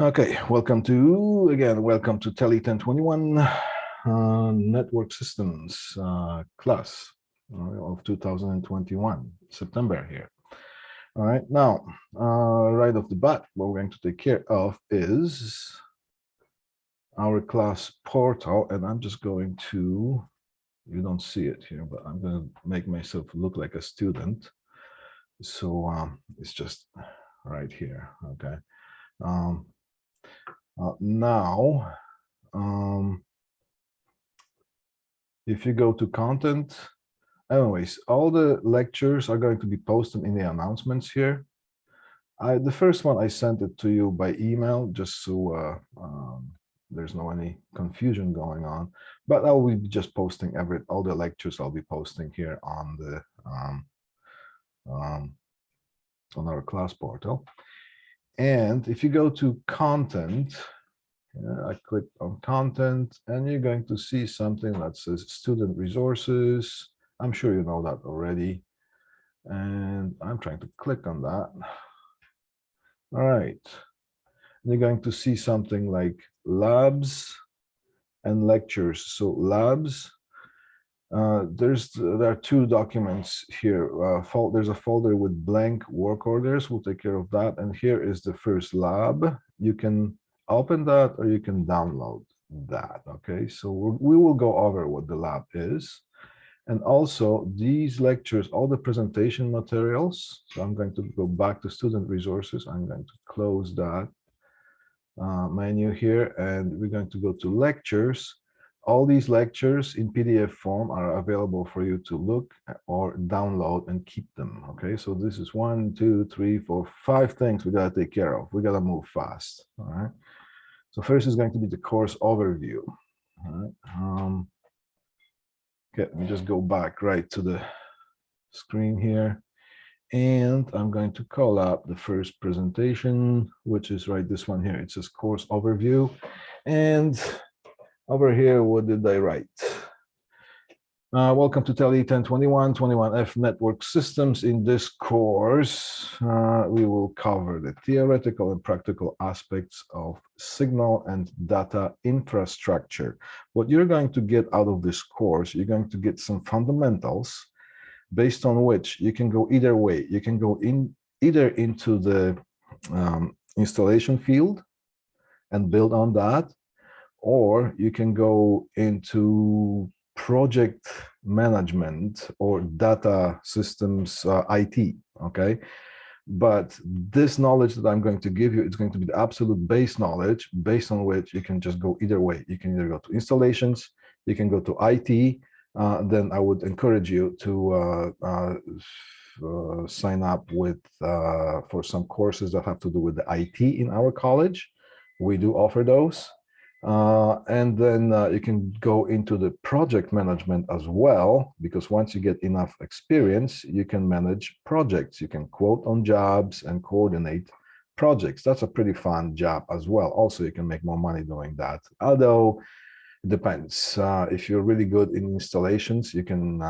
Okay, welcome to TELE 1021 Network Systems class of 2021, September here. All right, now, right off the bat, what we're going to take care of is our class portal, and I'm just going to, you don't see it here, but I'm going to make myself look like a student. So it's just right here, okay. Now, if you go to content, anyways, all the lectures are going to be posted in the announcements here. The first one I sent it to you by email, just so there's no any confusion going on. But I'll be just posting all the lectures I'll be posting here on the on our class portal. And if you go to content, I click on content, and you're going to see something that says student resources. I'm sure you know that already. And I'm trying to click on that. All right. You're going to see something like labs and lectures. So labs, there are two documents here. There's a folder with blank work orders. We'll take care of that. And here is the first lab. You can open that or you can download that. Okay, so we will go over what the lab is. And also these lectures, all the presentation materials. So I'm going to go back to student resources. I'm going to close that menu here, and we're going to go to lectures. All these lectures in PDF form are available for you to look or download and keep them. Okay, so this is 1, 2, 3, 4, 5 things we got to take care of. We got to move fast. All right. So first is going to be the course overview. All right. Okay, let me just go back right to the screen here. And I'm going to call up the first presentation, which is right this one here. It says course overview. And over here, what did I write? Welcome to TELE 1021, 21F Network Systems. In this course, we will cover the theoretical and practical aspects of signal and data infrastructure. What you're going to get out of this course, you're going to get some fundamentals based on which you can go either way. You can go either into the installation field and build on that, or you can go into project management or data systems IT, okay? But this knowledge that I'm going to give you, it's going to be the absolute base knowledge based on which you can just go either way. You can either go to installations, you can go to IT, then I would encourage you to sign up with for some courses that have to do with the IT in our college. We do offer those. And then you can go into the project management as well, because once you get enough experience, you can manage projects. You can quote on jobs and coordinate projects. That's a pretty fun job as well. Also, you can make more money doing that. Although it depends. If you're really good in installations, you can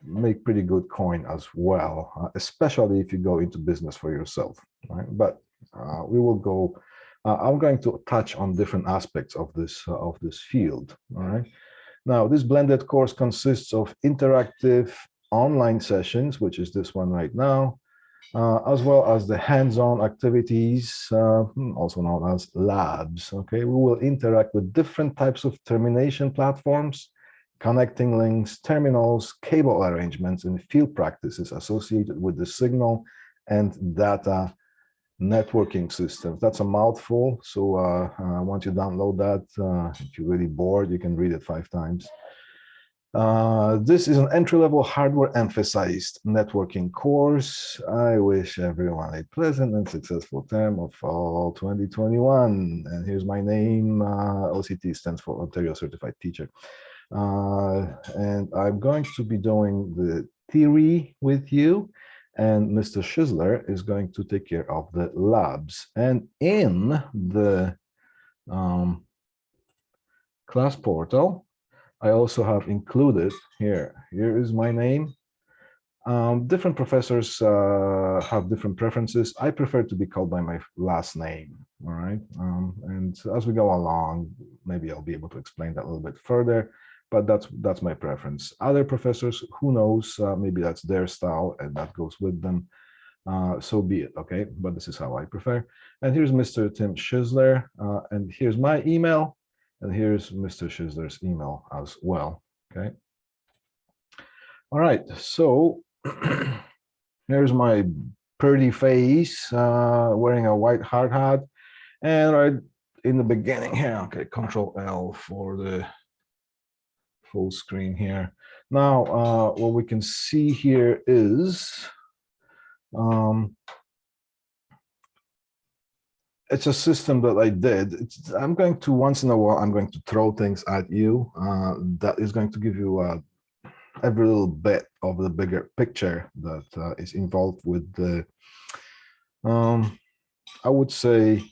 make pretty good coin as well, especially if you go into business for yourself. Right? But we will go. I'm going to touch on different aspects of this field. All right. Now, this blended course consists of interactive online sessions, which is this one right now, as well as the hands-on activities, also known as labs. Okay, we will interact with different types of termination platforms, connecting links, terminals, cable arrangements, and field practices associated with the signal and data networking systems. That's a mouthful. So once you download that, if you're really bored, you can read it 5 times. This is an entry-level hardware emphasized networking course. I wish everyone a pleasant and successful term of fall 2021. And here's my name. OCT stands for Ontario Certified Teacher. And I'm going to be doing the theory with you, and Mr. Schizler is going to take care of the labs. And in the class portal, I also have included here is my name. Different professors have different preferences. I prefer to be called by my last name, all right? And as we go along, maybe I'll be able to explain that a little bit further, but that's my preference. Other professors, who knows, maybe that's their style and that goes with them. So be it, okay? But this is how I prefer. And here's Mr. Tim Schizler, and here's my email, and here's Mr. Schizler's email as well, okay? All right, so here's my pretty face wearing a white hard hat, and right in the beginning here, okay, Control L for the full screen here. Now, what we can see here is it's a system that I did. I'm going to, once in a while, I'm going to throw things at you that is going to give you every little bit of the bigger picture that is involved with the, I would say,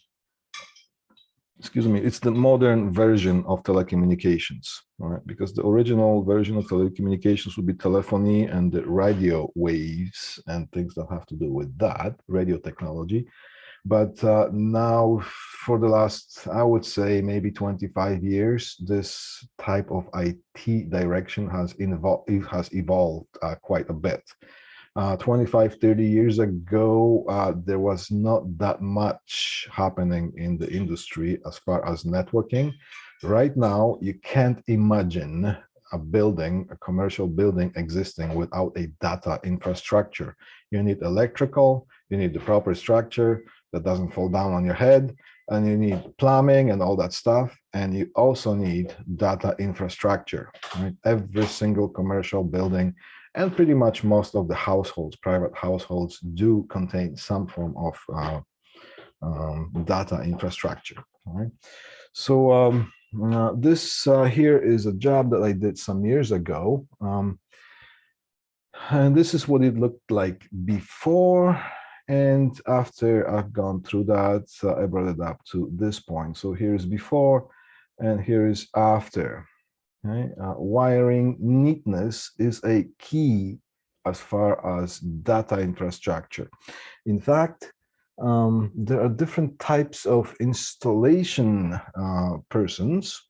excuse me, it's the modern version of telecommunications, all right? Because the original version of telecommunications would be telephony and the radio waves and things that have to do with that, radio technology. But now, for the last, I would say, maybe 25 years, this type of IT direction has evolved quite a bit. 25, 30 years ago, there was not that much happening in the industry as far as networking. Right now, you can't imagine a building, a commercial building existing without a data infrastructure. You need electrical, you need the proper structure that doesn't fall down on your head, and you need plumbing and all that stuff, and you also need data infrastructure, right? Every single commercial building and pretty much most of the households, private households, do contain some form of data infrastructure, all right? So this here is a job that I did some years ago, and this is what it looked like before. And after I've gone through that, I brought it up to this point. So here's before, and here is after. Okay? Wiring neatness is a key as far as data infrastructure. In fact, there are different types of installation persons,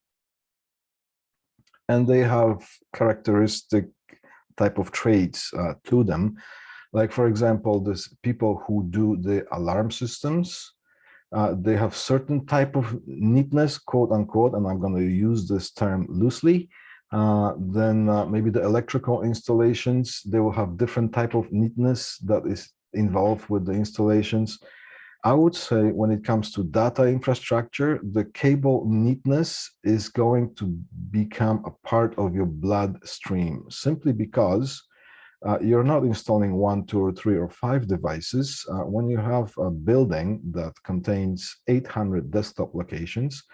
and they have characteristic type of traits to them. Like, for example, there's people who do the alarm systems. They have certain type of neatness, quote unquote, and I'm going to use this term loosely. Then maybe the electrical installations, they will have different type of neatness that is involved with the installations. I would say when it comes to data infrastructure, the cable neatness is going to become a part of your bloodstream, simply because you're not installing 1, 2, or 3, or 5 devices. When you have a building that contains 800 desktop locations,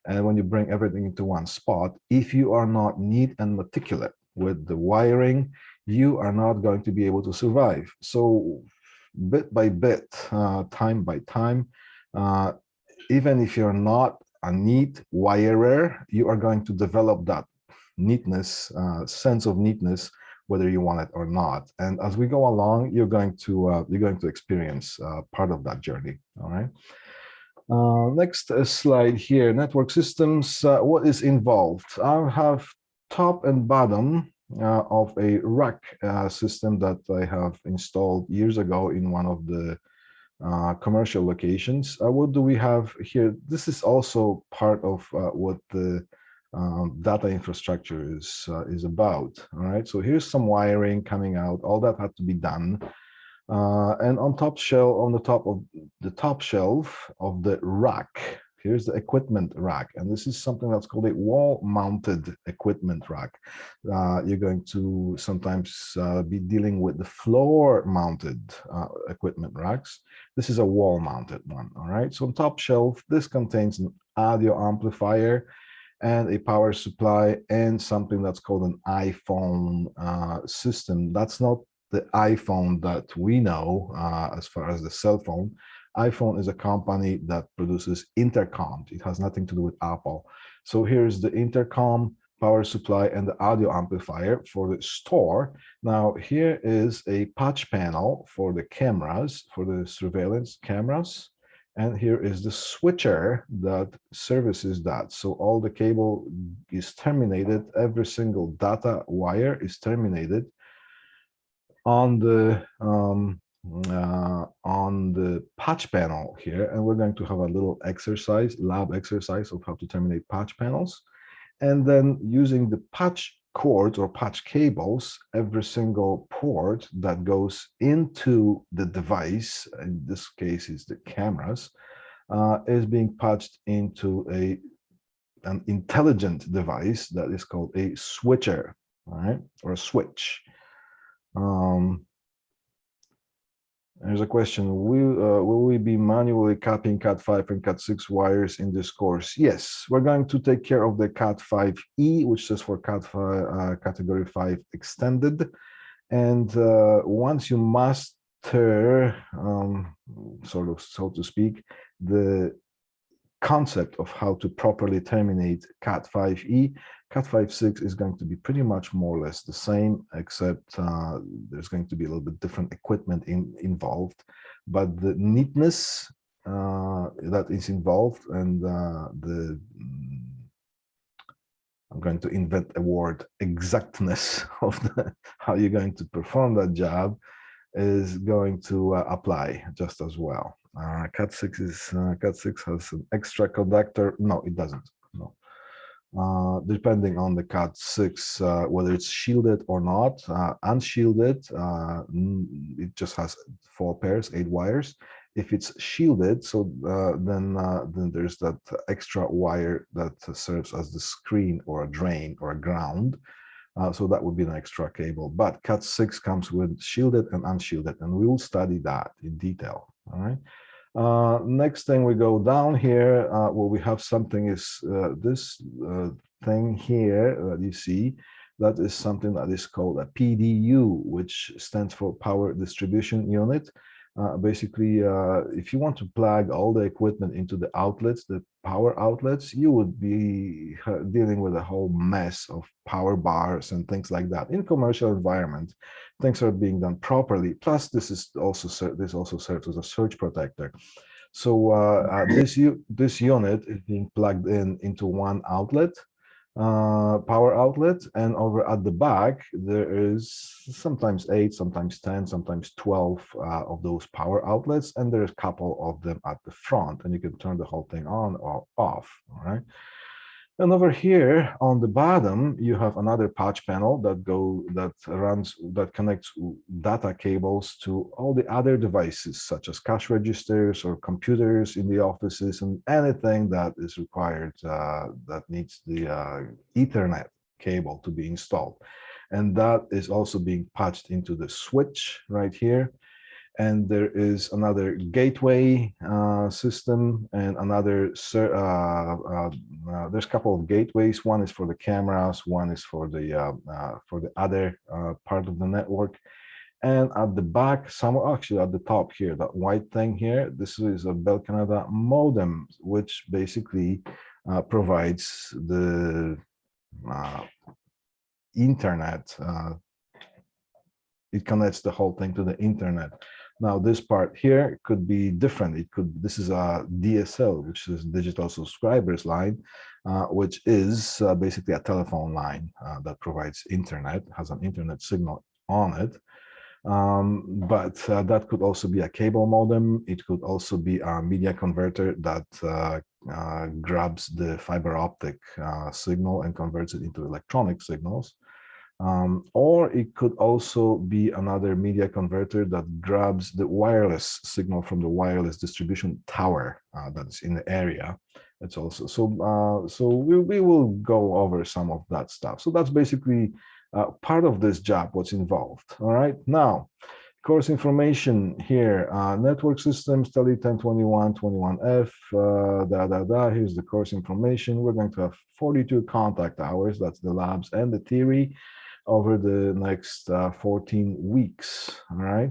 and when you bring everything into one spot, if you are not neat and meticulous with the wiring, you are not going to be able to survive. So bit by bit, time by time, even if you're not a neat wirer, you are going to develop that neatness, sense of neatness, whether you want it or not. And as we go along, you're going to experience part of that journey. All right. Next slide here, network systems. What is involved? I have top and bottom of a rack system that I have installed years ago in one of the commercial locations. What do we have here? This is also part of what the data infrastructure is about. All right, so here's some wiring coming out. All that had to be done. And on the top shelf of the rack, here's the equipment rack, and this is something that's called a wall-mounted equipment rack. You're going to sometimes be dealing with the floor-mounted equipment racks. This is a wall-mounted one. All right, so on top shelf, this contains an audio amplifier and a power supply and something that's called an iPhone system. That's not the iPhone that we know as far as the cell phone. iPhone is a company that produces intercom. It has nothing to do with Apple. So here's the intercom. power supply and the audio amplifier for the store. Now here is a patch panel for the cameras, for the surveillance cameras. And here is the switcher that services that. So all the cable is terminated, every single data wire is terminated on the patch panel here. And we're going to have a little exercise, lab exercise of how to terminate patch panels. And then using the patch cords or patch cables, every single port that goes into the device, in this case is the cameras, is being patched into an intelligent device that is called a switcher, all right, or a switch. There's a question, will we be manually copying Cat5 and Cat6 wires in this course? Yes, we're going to take care of the Cat5e, which is for Cat5, Category 5 Extended. And once you master, sort of, so to speak, the concept of how to properly terminate Cat5e, Cat5.6 is going to be pretty much more or less the same, except there's going to be a little bit different equipment involved, but the neatness that is involved and I'm going to invent a word, exactness of how you're going to perform that job is going to apply just as well. Cat6 has an extra conductor. No, it doesn't. No. Depending on the Cat6, whether it's shielded or not, unshielded, it just has 4 pairs, 8 wires. If it's shielded, so then there's that extra wire that serves as the screen or a drain or a ground. So that would be an extra cable. But Cat6 comes with shielded and unshielded, and we will study that in detail. All right. Next thing we go down here, where we have something is this thing here that you see, that is something that is called a PDU, which stands for Power Distribution Unit. Basically, if you want to plug all the equipment into the outlets, the power outlets, you would be dealing with a whole mess of power bars and things like that. In commercial environment, things are being done properly. Plus, this also serves as a surge protector. So this unit is being plugged into one outlet, power outlet, and over at the back there is sometimes 8, sometimes 10, sometimes 12 of those power outlets, and there's a couple of them at the front, and you can turn the whole thing on or off. All right. And over here on the bottom, you have another patch panel that connects data cables to all the other devices, such as cash registers or computers in the offices, and anything that is required that needs the Ethernet cable to be installed. And that is also being patched into the switch right here. And there is another gateway system and another, there's a couple of gateways. One is for the cameras, one is for the other part of the network. And at the back, actually at the top here, that white thing here, this is a Bell Canada modem, which basically provides the internet. It connects the whole thing to the internet. Now, this part here could be different. This is a DSL, which is digital subscribers line, which is basically a telephone line that provides internet, has an internet signal on it. But that could also be a cable modem. It could also be a media converter that grabs the fiber optic signal and converts it into electronic signals. Or it could also be another media converter that grabs the wireless signal from the wireless distribution tower that's in the area. It's also so we will go over some of that stuff. So that's basically part of this job, what's involved. All right, now course information here, network systems, TELE 1021, 21F, here's the course information. We're going to have 42 contact hours, that's the labs and the theory, over the next 14 weeks, all right?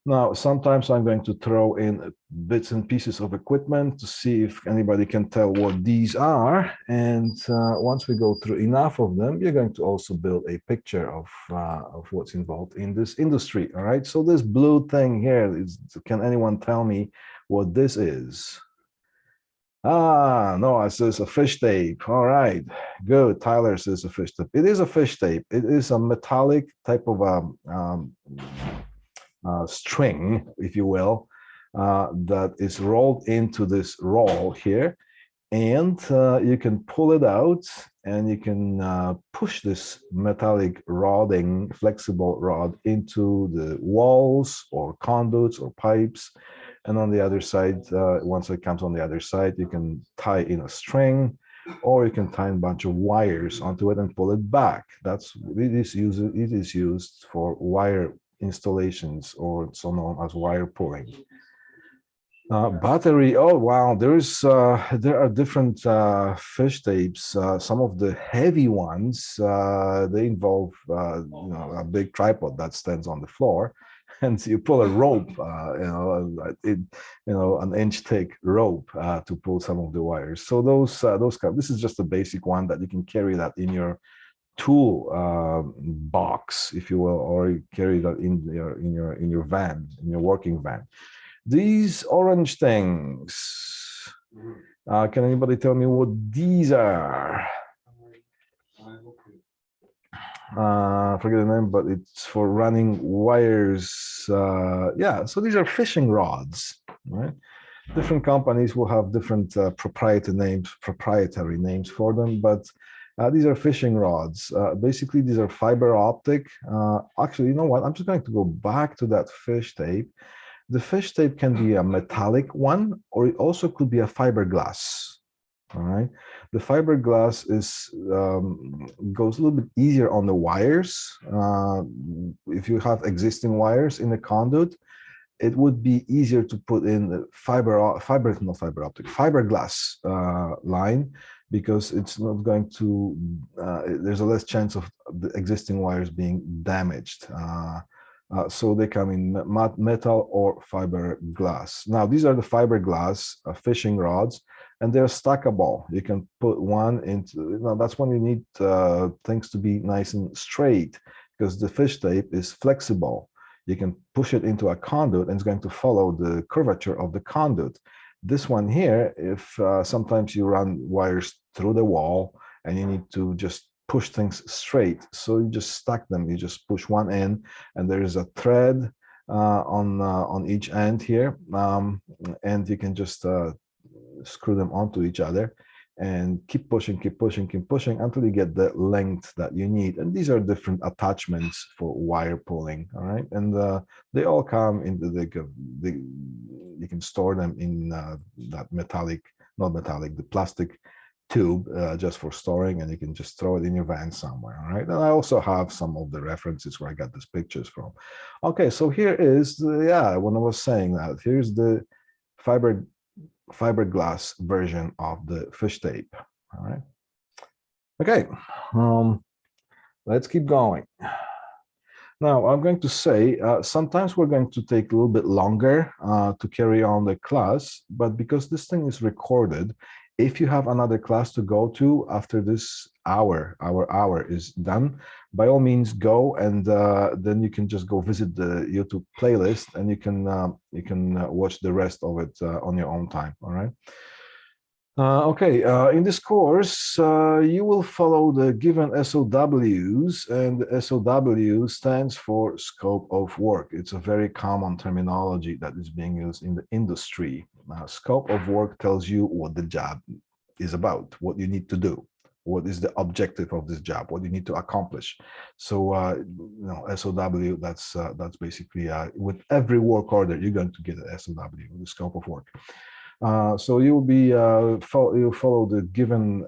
Now, sometimes I'm going to throw in bits and pieces of equipment to see if anybody can tell what these are. And once we go through enough of them, you're going to also build a picture of what's involved in this industry. All right. So this blue thing here is, can anyone tell me what this is? Ah, no, it says a fish tape. All right, good. Tyler says a fish tape. It is a fish tape. It is a metallic type of string, if you will, that is rolled into this roll here. And you can pull it out and you can push this metallic rodding, flexible rod into the walls or conduits or pipes. And on the other side, once it comes on the other side, you can tie in a string, or you can tie a bunch of wires onto it and pull it back. It is used for wire installations, or so known as wire pulling. Battery. Oh wow, there are different fish tapes. Some of the heavy ones they involve a big tripod that stands on the floor, and you pull a rope, an inch thick rope to pull some of the wires. So this is just a basic one that you can carry that in your tool box, if you will, or you carry that in your van, in your working van. These orange things, can anybody tell me what these are? Forget the name, but it's for running wires. Yeah, so these are fishing rods, right? Different companies will have different proprietary names for them, but these are fishing rods. Basically, these are fiber optic. Actually, you know what? I'm just going to go back to that fish tape. The fish tape can be a metallic one, or it also could be a fiberglass. All right. The fiberglass goes a little bit easier on the wires. If you have existing wires in the conduit, it would be easier to put in the fiberglass line, because it's not going to, there's a less chance of the existing wires being damaged. So they come in metal or fiberglass. Now, these are the fiberglass fishing rods, and they're stackable. You can put one into, that's when you need things to be nice and straight, because the fish tape is flexible. You can push it into a conduit and it's going to follow the curvature of the conduit. This one here, if sometimes you run wires through the wall and you need to just push things straight, so you just stack them. You just push one in, and there is a thread on each end here, and you can just screw them onto each other and keep pushing until you get the length that you need. And these are different attachments for wire pulling. All right, and they all come in you can store them in that the plastic tube just for storing, and you can just throw it in your van somewhere. All right, and I also have some of the references where I got these pictures from. Okay, so here is when I was saying that, here's the fiberglass version of the fish tape. All right, okay, let's keep going. Now, I'm going to say, sometimes we're going to take a little bit longer to carry on the class, but because this thing is recorded, if you have another class to go to after this hour is done, by all means go, and then you can just go visit the YouTube playlist, and you can watch the rest of it on your own time. All right. Okay, in this course, you will follow the given SOWs, and the SOW stands for scope of work. It's a very common terminology that is being used in the industry. Scope of work tells you what the job is about, what you need to do, what is the objective of this job, what you need to accomplish. So, SOW, that's basically, with every work order, you're going to get an SOW, the scope of work. So you'll follow the given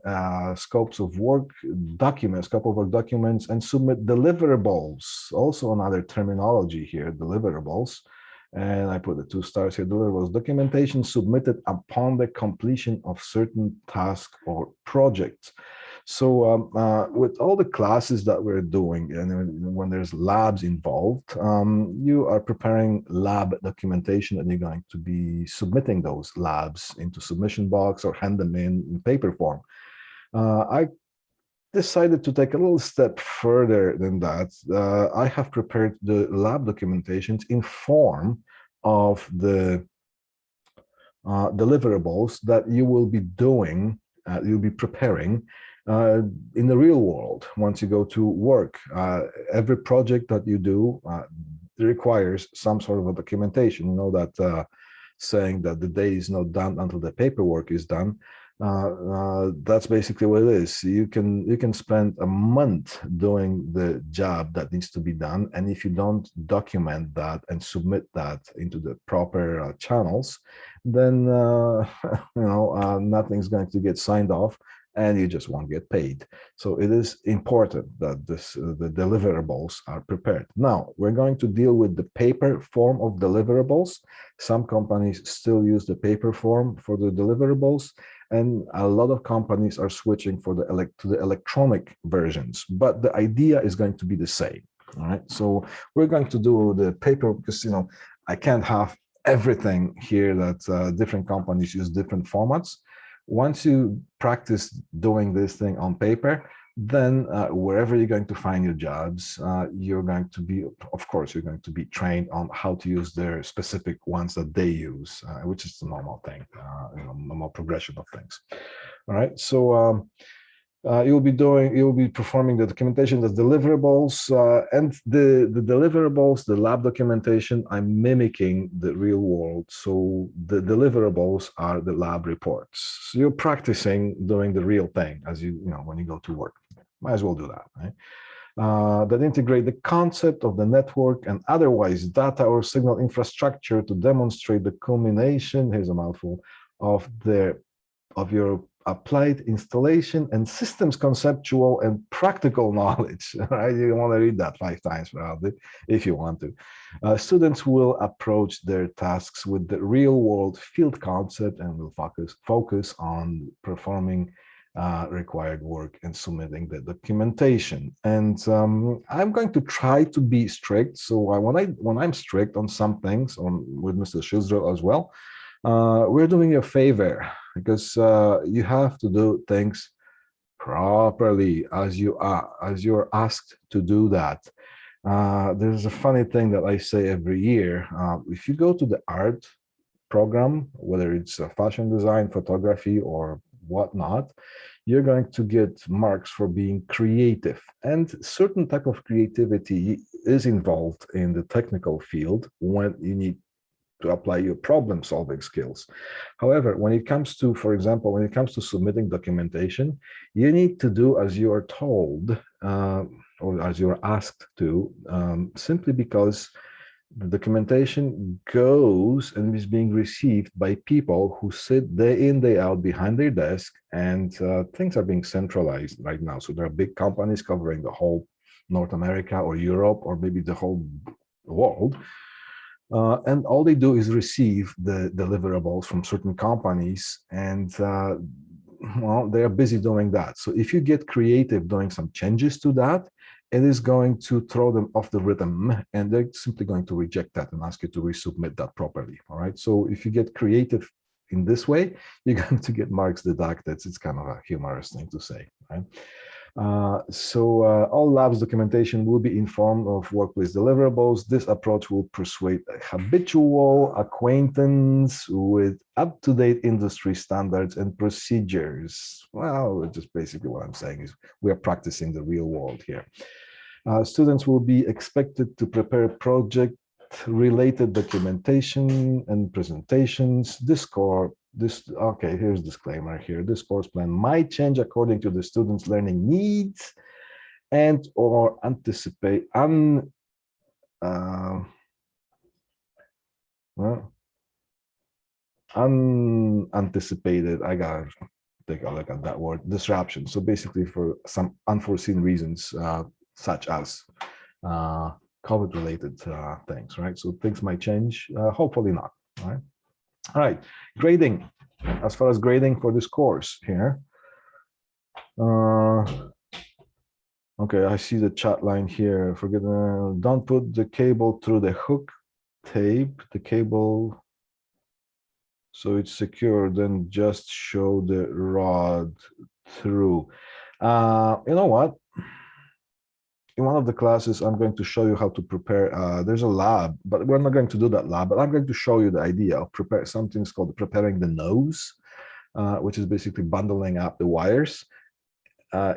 scopes of work documents, scope of work documents, and submit deliverables. Also another terminology here, deliverables. And I put the 2 stars here, deliverables, documentation submitted upon the completion of certain task or projects. So with all the classes that we're doing, and when there's labs involved, you are preparing lab documentation, and you're going to be submitting those labs into submission box or hand them in paper form. I decided to take a little step further than that. I have prepared the lab documentations in form of the deliverables that you will be doing, you'll be preparing in the real world once you go to work. Every project that you do requires some sort of a documentation. You know that saying that the day is not done until the paperwork is done. That's basically what it is. You can spend a month doing the job that needs to be done, and if you don't document that and submit that into the proper channels, then nothing's going to get signed off, and you just won't get paid. So it is important that the deliverables are prepared. Now we're going to deal with the paper form of deliverables. Some companies still use the paper form for the deliverables, and a lot of companies are switching to the electronic versions, but the idea is going to be the same. All right, so we're going to do the paper because I can't have everything here that different companies use different formats. Once you practice doing this thing on paper, then wherever you're going to find your jobs, you're going to be, of course, you're going to be trained on how to use their specific ones that they use, which is the normal thing, normal progression of things. All right, so you'll be performing the documentation, the deliverables, and the deliverables, the lab documentation, I'm mimicking the real world. So the deliverables are the lab reports. So you're practicing doing the real thing as when you go to work. Might as well do that, right? That integrate the concept of the network and otherwise data or signal infrastructure to demonstrate the culmination, here's a mouthful, of your applied installation and systems conceptual and practical knowledge. Right? You want to read that 5 times probably if you want to. Students will approach their tasks with the real world field concept and will focus on performing required work and submitting the documentation. And I'm going to try to be strict. So when I'm strict on some things, with Mr. Schildrell as well, we're doing you a favor, because you have to do things properly as you're asked to do that. There's a funny thing that I say every year. If you go to the art program, whether it's fashion design, photography, or whatnot, you're going to get marks for being creative. And certain type of creativity is involved in the technical field when you need to apply your problem-solving skills. However, when it comes to, for example, when it comes to submitting documentation, you need to do as you are told or as you're asked to, simply because the documentation goes and is being received by people who sit day in, day out behind their desk, and things are being centralized right now. So there are big companies covering the whole North America or Europe or maybe the whole world. And all they do is receive the deliverables from certain companies, and well, they are busy doing that. So if you get creative doing some changes to that, it is going to throw them off the rhythm, and they're simply going to reject that and ask you to resubmit that properly. All right. So if you get creative in this way, you're going to get marks deducted. It's kind of a humorous thing to say, right? All labs documentation will be in form of workplace deliverables. This approach will persuade a habitual acquaintance with up-to-date industry standards and procedures. Well, just basically what I'm saying is we are practicing the real world here. Students will be expected to prepare project-related documentation and presentations. Okay, here's disclaimer here. This course plan might change according to the students' learning needs and or unanticipated. I gotta take a look at that word, disruption. So basically for some unforeseen reasons, such as COVID-related things, right? So things might change, hopefully not, all right? All right, grading. As far as grading for this course here, Okay, I see the chat line here. Forget, don't put the cable through the hook tape, the cable, so it's secure, then just show the rod through. You know what? In one of the classes, I'm going to show you how to prepare. There's a lab, but we're not going to do that lab, but I'm going to show you the idea of prepare something called preparing the nose, which is basically bundling up the wires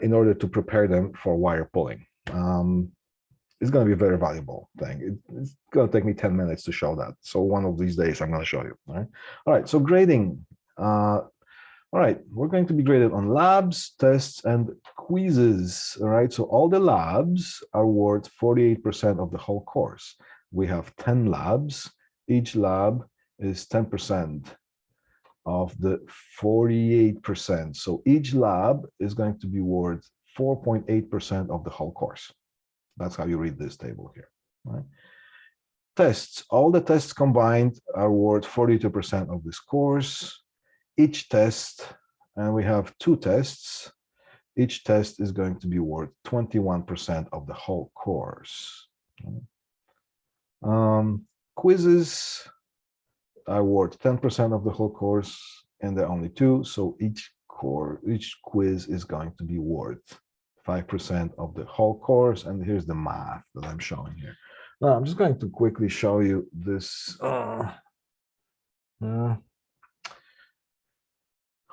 in order to prepare them for wire pulling. It's going to be a very valuable thing. It's going to take me 10 minutes to show that. So one of these days, I'm going to show you. All right. So grading. All right, we're going to be graded on labs, tests, and quizzes. All right, so all the labs are worth 48% of the whole course. We have 10 labs. Each lab is 10% of the 48%. So each lab is going to be worth 4.8% of the whole course. That's how you read this table here. Right? Tests, all the tests combined are worth 42% of this course. Each test, and we have 2 tests, each test is going to be worth 21% of the whole course. Quizzes are worth 10% of the whole course, and there are only 2, so each quiz is going to be worth 5% of the whole course, and here's the math that I'm showing here. Now, I'm just going to quickly show you this.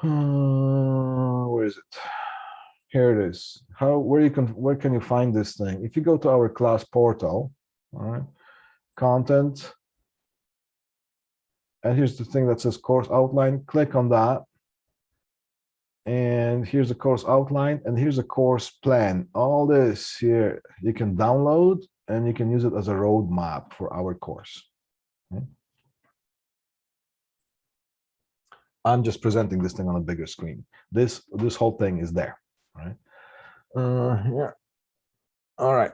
Where is it? Here it is. Where can you find this thing? If you go to our class portal, all right, content, and here's the thing that says course outline. Click on that, and here's the course outline, and here's a course plan. All this here you can download, and you can use it as a roadmap for our course. Okay? I'm just presenting this thing on a bigger screen. This whole thing is there, right? Yeah. All right.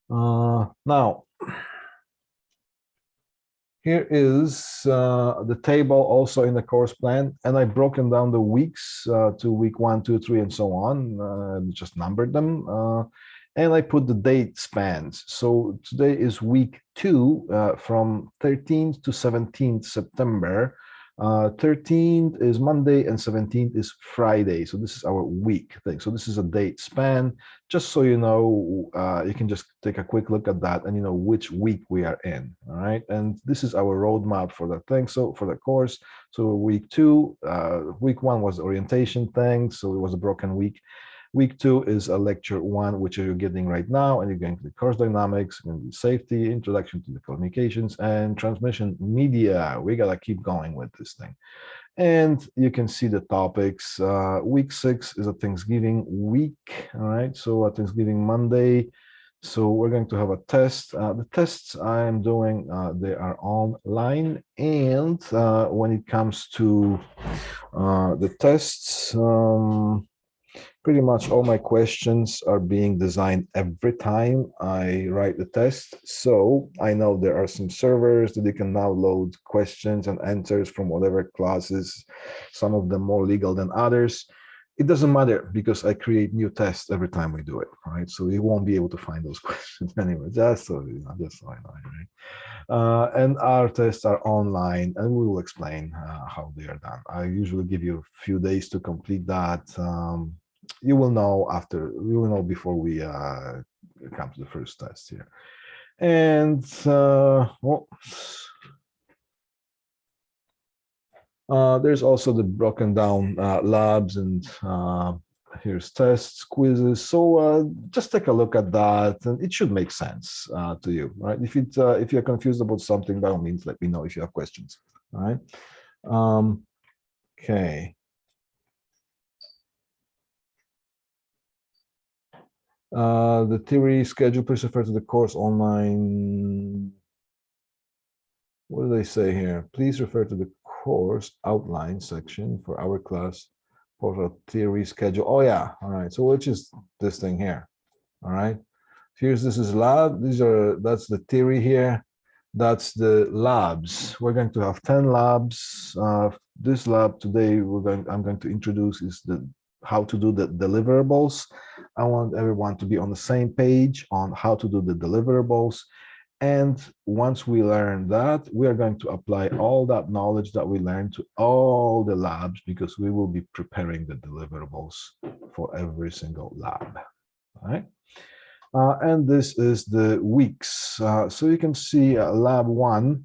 Now, here is the table also in the course plan, and I've broken down the weeks to week 1, 2, 3, and so on. Just numbered them. And I put the date spans. So today is week 2 from 13th to 17th September. 13th is Monday and 17th is Friday. So this is our week thing. So this is a date span. Just so you know, you can just take a quick look at that and you know which week we are in. All right. And this is our roadmap for the thing. So for the course, so week 2, week 1 was the orientation thing. So it was a broken week. Week 2 is a lecture 1, which you're getting right now, and you're going to the course dynamics, and safety, introduction to the communications, and transmission media. We gotta keep going with this thing. And you can see the topics. Week 6 is a Thanksgiving week. All right, so a Thanksgiving Monday. So we're going to have a test. The tests I am doing, they are online. And when it comes to the tests, pretty much all my questions are being designed every time I write the test. So I know there are some servers that you can now load questions and answers from whatever classes, some of them more legal than others. It doesn't matter because I create new tests every time we do it, right? So you won't be able to find those questions anyway, just so you know, right? And our tests are online, and we will explain how they are done. I usually give you a few days to complete that. You will know before we come to the first test here. And there's also the broken down labs, and here's tests, quizzes. So just take a look at that, and it should make sense to you, right? If you're confused about something, by all means, let me know if you have questions. All right. Okay. The theory schedule, please refer to the course online. What do they say here? Please refer to the course outline section for our class for a theory schedule. Oh yeah, all right. So which is this thing here? All right. This is lab. That's the theory here. That's the labs. We're going to have 10 labs, this lab today I'm going to introduce is how to do the deliverables. I want everyone to be on the same page on how to do the deliverables. And once we learn that, we are going to apply all that knowledge that we learned to all the labs, because we will be preparing the deliverables for every single lab. All right. And this is the weeks. So you can see lab 1,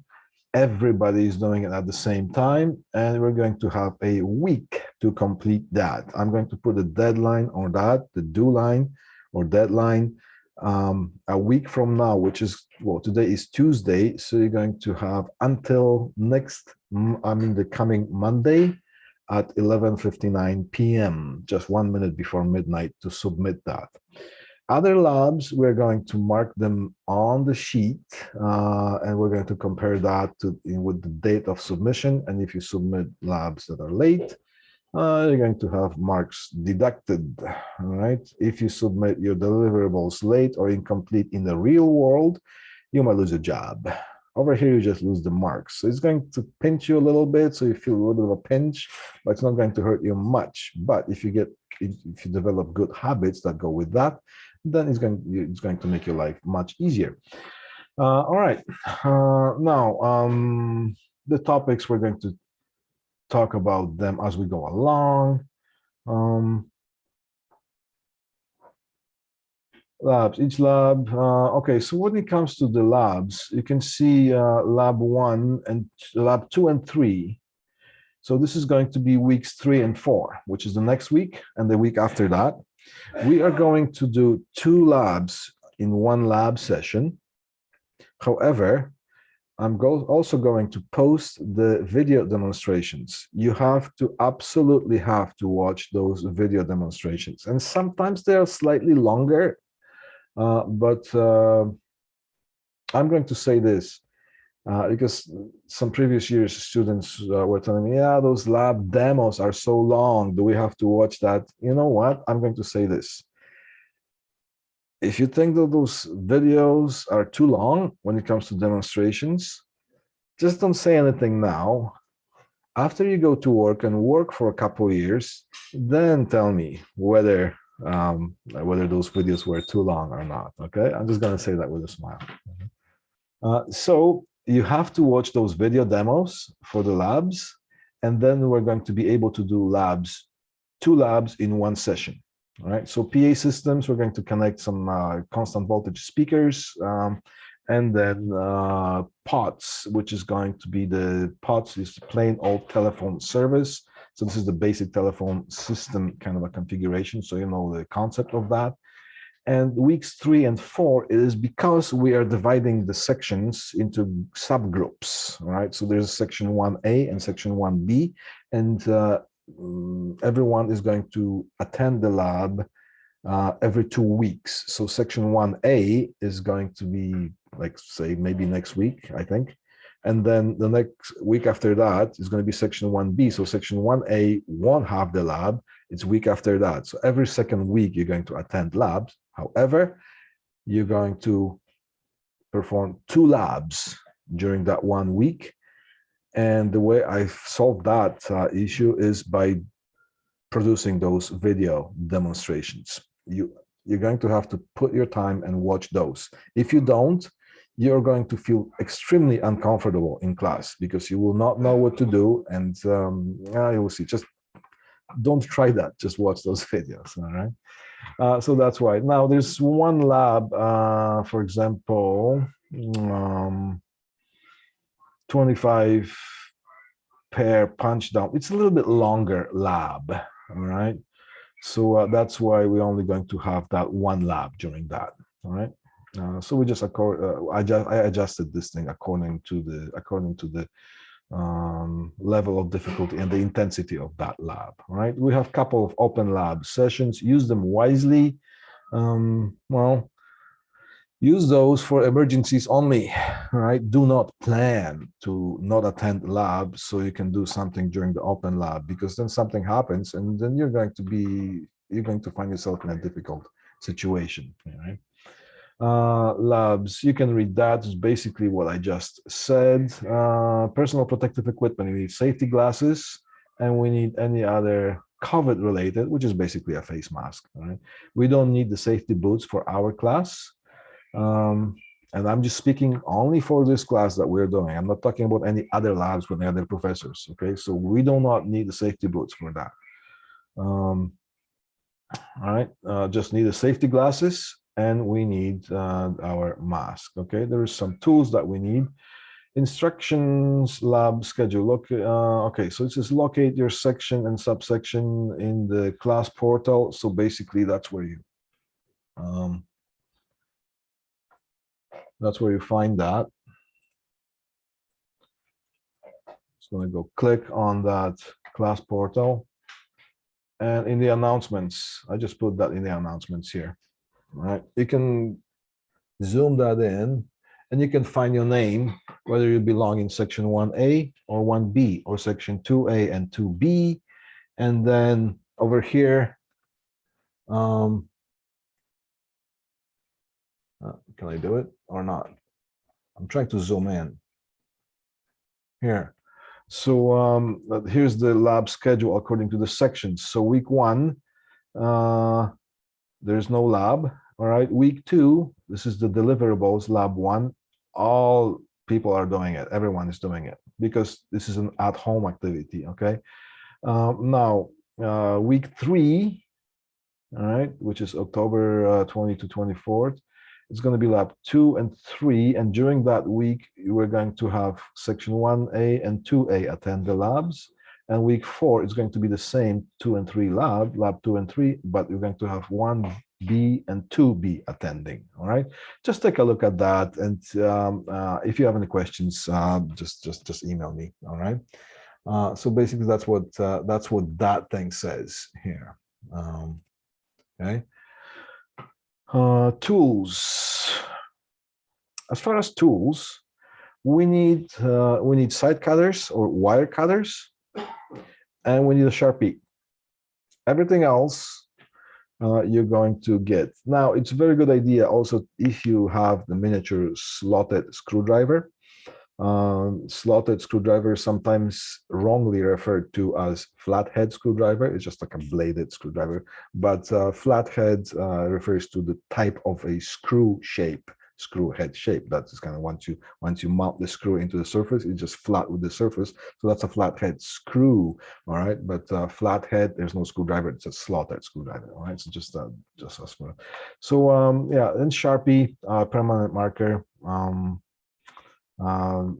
everybody is doing it at the same time, and we're going to have a week to complete that. I'm going to put a deadline on that, the due line or deadline, a week from now, which is, well, today is Tuesday, so you're going to have until the coming Monday at 11:59 p.m., just 1 minute before midnight, to submit that. Other labs, we're going to mark them on the sheet, and we're going to compare that with the date of submission. And if you submit labs that are late, you're going to have marks deducted. All right. If you submit your deliverables late or incomplete in the real world, you might lose a job. Over here, you just lose the marks. So it's going to pinch you a little bit, so you feel a little bit of a pinch, but it's not going to hurt you much. But if you develop good habits that go with that, then it's going to make your life much easier. All right. Now, the topics, we're going to talk about them as we go along. Labs, each lab. Okay, so when it comes to the labs, you can see lab 1 and lab 2 and 3. So this is going to be weeks 3 and 4, which is the next week and the week after that. We are going to do 2 labs in 1 lab session. However, I'm also going to post the video demonstrations. You absolutely have to watch those video demonstrations. And sometimes they are slightly longer, but I'm going to say this, because some previous years students were telling me, yeah, those lab demos are so long. Do we have to watch that? You know what? I'm going to say this. If you think that those videos are too long when it comes to demonstrations, just don't say anything now. After you go to work and work for a couple of years, then tell me whether those videos were too long or not. Okay, I'm just going to say that with a smile. So you have to watch those video demos for the labs, and then we're going to be able to do 2 labs in 1 session. All right, so PA systems, we're going to connect some constant voltage speakers, and then POTS, which is going to be POTS is plain old telephone service. So this is the basic telephone system kind of a configuration, so you know the concept of that. And weeks 3 and 4 is because we are dividing the sections into subgroups, right? So there's section 1A and section 1B, and everyone is going to attend the lab every 2 weeks. So section 1A is going to be, like, say, maybe next week, I think. And then the next week after that is going to be section 1B. So section 1A won't have the lab. It's week after that. So every second week, you're going to attend labs. However, you're going to perform 2 labs during that 1 week. And the way I've solved that issue is by producing those video demonstrations. You're going to have to put your time and watch those. If you don't, you're going to feel extremely uncomfortable in class because you will not know what to do, and you will see. Just don't try that. Just watch those videos. All right. So that's why. Now there's 1 lab, for example, 25 pair punch down. It's a little bit longer lab. All right. So that's why we're only going to have that 1 lab during that. All right. So we just I adjusted this thing according to the level of difficulty and the intensity of that lab. All right. We have a couple of open lab sessions. Use them wisely. Well, use those for emergencies only, right? Do not plan to not attend lab so you can do something during the open lab, because then something happens and then you're going to find yourself in a difficult situation, right? Labs, you can read that. It's basically what I just said. Personal protective equipment, you need safety glasses. and we need any other COVID related, which is basically a face mask. All right. We don't need the safety boots for our class. And I'm just speaking only for this class that we're doing. I'm not talking about any other labs with any other professors. Okay, so we do not need the safety boots for that. All right, just need the safety glasses, and we need our mask. Okay, there are some tools that we need. Instructions, lab schedule. Okay, so it says locate your section and subsection in the class portal. So basically, that's where you find that. Just going to go click on that class portal. And in the announcements, I just put that in the announcements here. All right, you can zoom that in, and you can find your name, whether you belong in section 1A or 1B or section 2A and 2B. And then over here, can I do it or not? I'm trying to zoom in here. So here's the lab schedule according to the sections. So week 1, there's no lab. All right, week 2, this is the deliverables, lab 1. All people are doing it. Everyone is doing it because this is an at-home activity. Okay. Now, week 3, all right, which is October 20 to 24th. It's going to be lab 2 and 3, and during that week, we're going to have section 1A and 2A attend the labs. And week 4 is going to be the same 2 and 3 lab 2 and 3, but we're going to have 1B and 2B attending. All right, just take a look at that, and if you have any questions, just email me. All right. So basically, that's what that thing says here. Okay. Tools. As far as tools, we need side cutters or wire cutters, and we need a Sharpie. Everything else you're going to get. Now, it's a very good idea also if you have the miniature slotted screwdriver. Slotted screwdriver is sometimes wrongly referred to as flathead screwdriver. It's just like a bladed screwdriver, but flathead refers to the type of a screw head shape. That's kind of once you mount the screw into the surface, it's just flat with the surface. So that's a flathead screw. All right, but flathead, there's no screwdriver. It's a slotted screwdriver. All right, so just as well. So yeah, and Sharpie, permanent marker.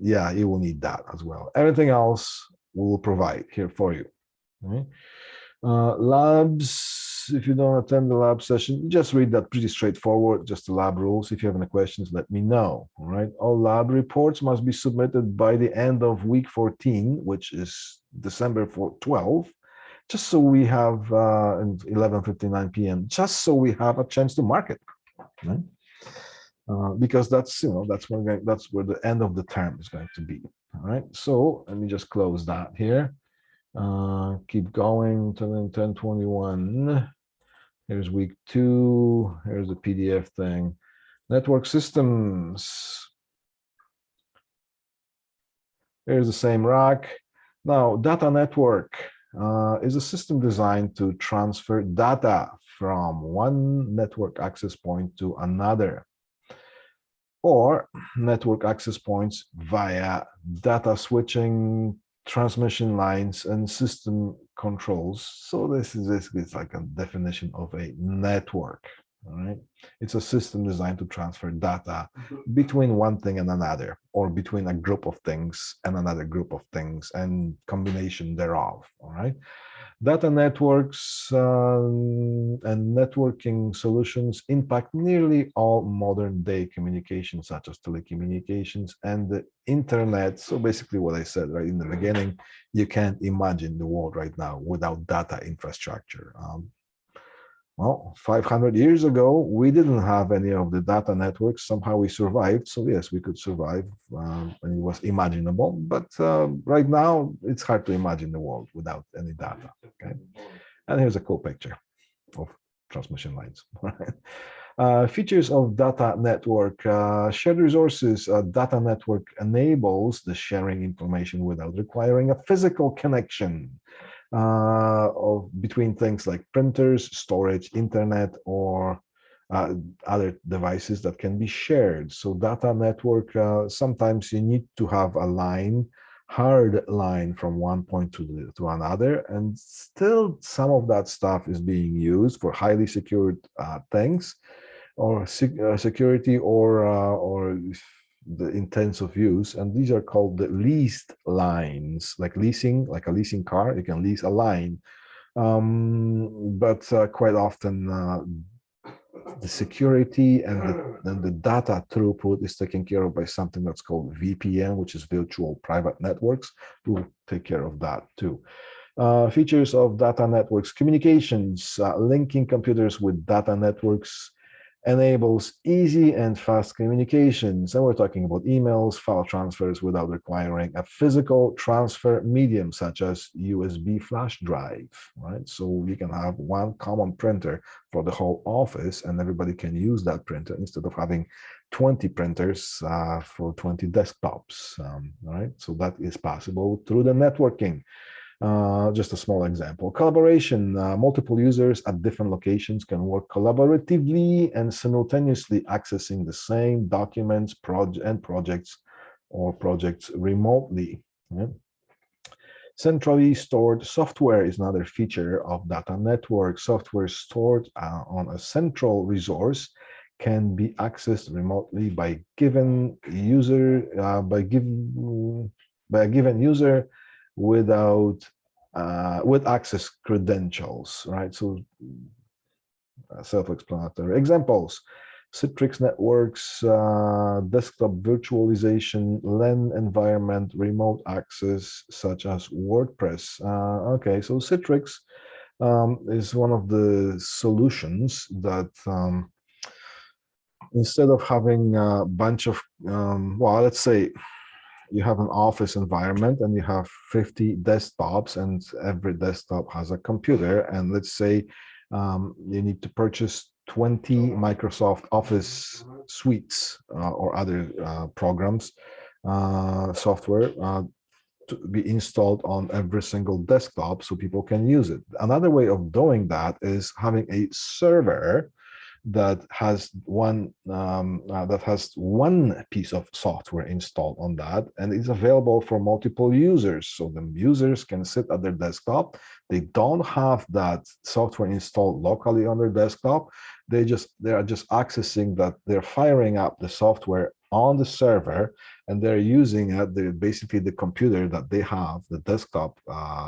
Yeah, you will need that as well. Everything else we will provide here for you. Okay? Labs, if you don't attend the lab session, just read that, pretty straightforward, just the lab rules. If you have any questions, let me know. All right. All lab reports must be submitted by the end of week 14, which is December 12, just so we have 11:59 p.m., just so we have a chance to mark it. Right? Because that's where the end of the term is going to be. All right, so let me just close that here. Keep going to 10:21. Here's week 2. Here's the PDF thing. Network systems. Here's the same rack. Now, data network is a system designed to transfer data from one network access point to another, or network access points via data switching, transmission lines, and system controls. So this is basically, it's like a definition of a network. All right, it's a system designed to transfer data between one thing and another, or between a group of things and another group of things, and combination thereof. All right. Data networks and networking solutions impact nearly all modern day communications, such as telecommunications and the internet. So basically what I said right in the beginning, you can't imagine the world right now without data infrastructure. Well, 500 years ago, we didn't have any of the data networks. Somehow we survived. So yes, we could survive, and it was imaginable. But right now, it's hard to imagine the world without any data. Okay, and here's a cool picture of transmission lines. Features of data network. Shared resources. Data network enables the sharing information without requiring a physical connection. between things like printers, storage, internet, or other devices that can be shared. So data network, sometimes you need to have a line, hard line from one point to another, and still some of that stuff is being used for highly secured things, or security, or the intents of use, and these are called the leased lines, like leasing, like a leasing car. You can lease a line, but quite often the security and the data throughput is taken care of by something that's called VPN, which is virtual private networks. We'll take care of that too. Features of data networks: communications, linking computers with data networks enables easy and fast communications. And we're talking about emails, file transfers without requiring a physical transfer medium, such as USB flash drive, right? So you can have one common printer for the whole office, and everybody can use that printer instead of having 20 printers for 20 desktops, right? So that is possible through the networking. Just a small example. Collaboration. Multiple users at different locations can work collaboratively and simultaneously accessing the same documents and projects remotely. Yeah. Centrally stored software is another feature of data network. Software stored on a central resource can be accessed remotely by a given user without with access credentials, right? So self-explanatory. Examples: Citrix Networks, desktop virtualization, LAN environment, remote access, such as WordPress. Okay, so Citrix is one of the solutions that instead of having a bunch of, well, let's say you have an office environment and you have 50 desktops, and every desktop has a computer, and let's say you need to purchase 20 Microsoft Office suites or other programs, software to be installed on every single desktop so people can use it. Another way of doing that is having a server that has one piece of software installed on that, and it's available for multiple users. So the users can sit at their desktop. They don't have that software installed locally on their desktop. They are just accessing that. They're firing up the software on the server, and they're using basically the computer that they have, the desktop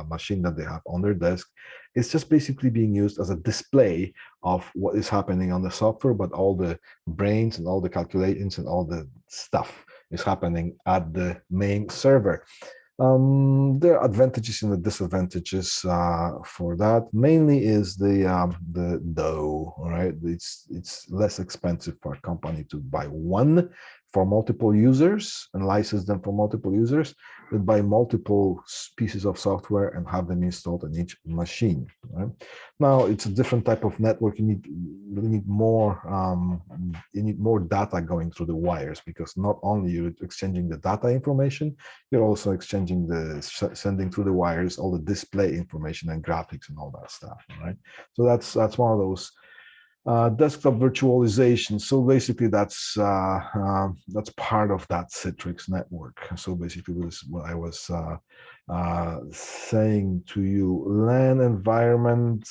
machine that they have on their desk. It's just basically being used as a display of what is happening on the software, but all the brains and all the calculations and all the stuff is happening at the main server. There are advantages and the disadvantages for that. Mainly is the dough, all right? It's less expensive for a company to buy one for multiple users and license them for multiple users than buy multiple pieces of software and have them installed on each machine, right? Now it's a different type of network. You need more data going through the wires, because not only you're exchanging the data information, you're also exchanging sending through the wires all the display information and graphics and all that stuff, right? So that's one of those. Desktop virtualization. So basically, that's part of that Citrix network. So basically, this is what I was saying to you. LAN environment.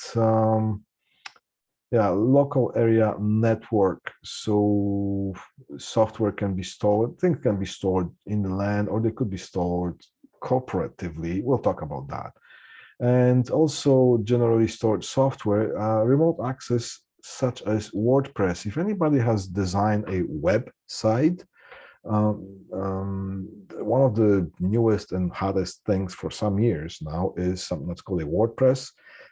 Yeah, local area network. So software can be stored. Things can be stored in the LAN, or they could be stored cooperatively. We'll talk about that. And also generally stored software, remote access, such as WordPress. If anybody has designed a website, one of the newest and hottest things for some years now is something that's called a WordPress.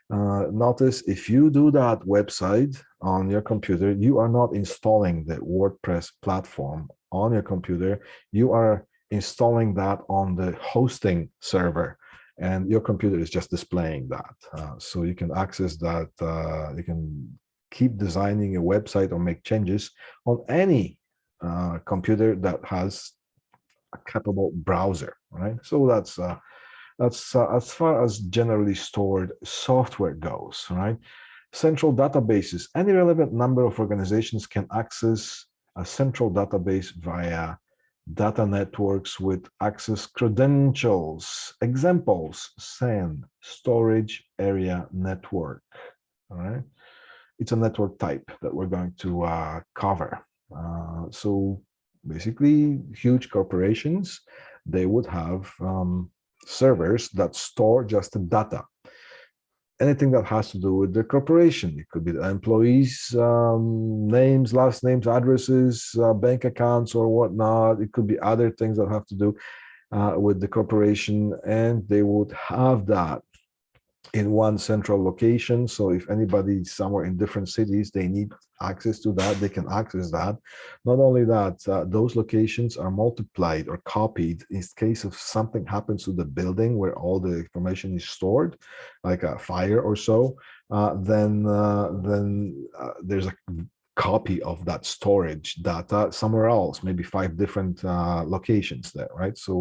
Notice if you do that website on your computer, you are not installing the WordPress platform on your computer. You are installing that on the hosting server, and your computer is just displaying that. So you can access that. You can keep designing a website or make changes on any computer that has a capable browser, right? So that's That's as far as generally stored software goes, right? Central databases. Any relevant number of organizations can access a central database via data networks with access credentials. Examples: SAN, storage area network. All right. It's a network type that we're going to cover. So basically, huge corporations, they would have servers that store just the data. Anything that has to do with the corporation. It could be the employees' names, last names, addresses, bank accounts, or whatnot. It could be other things that have to do with the corporation, and they would have that in one central location. So if anybody somewhere in different cities, they need access to that, they can access that. Not only that, those locations are multiplied or copied in case of something happens to the building where all the information is stored, like a fire or so. Then there's a copy of that storage data somewhere else, maybe 5 different locations there, right? So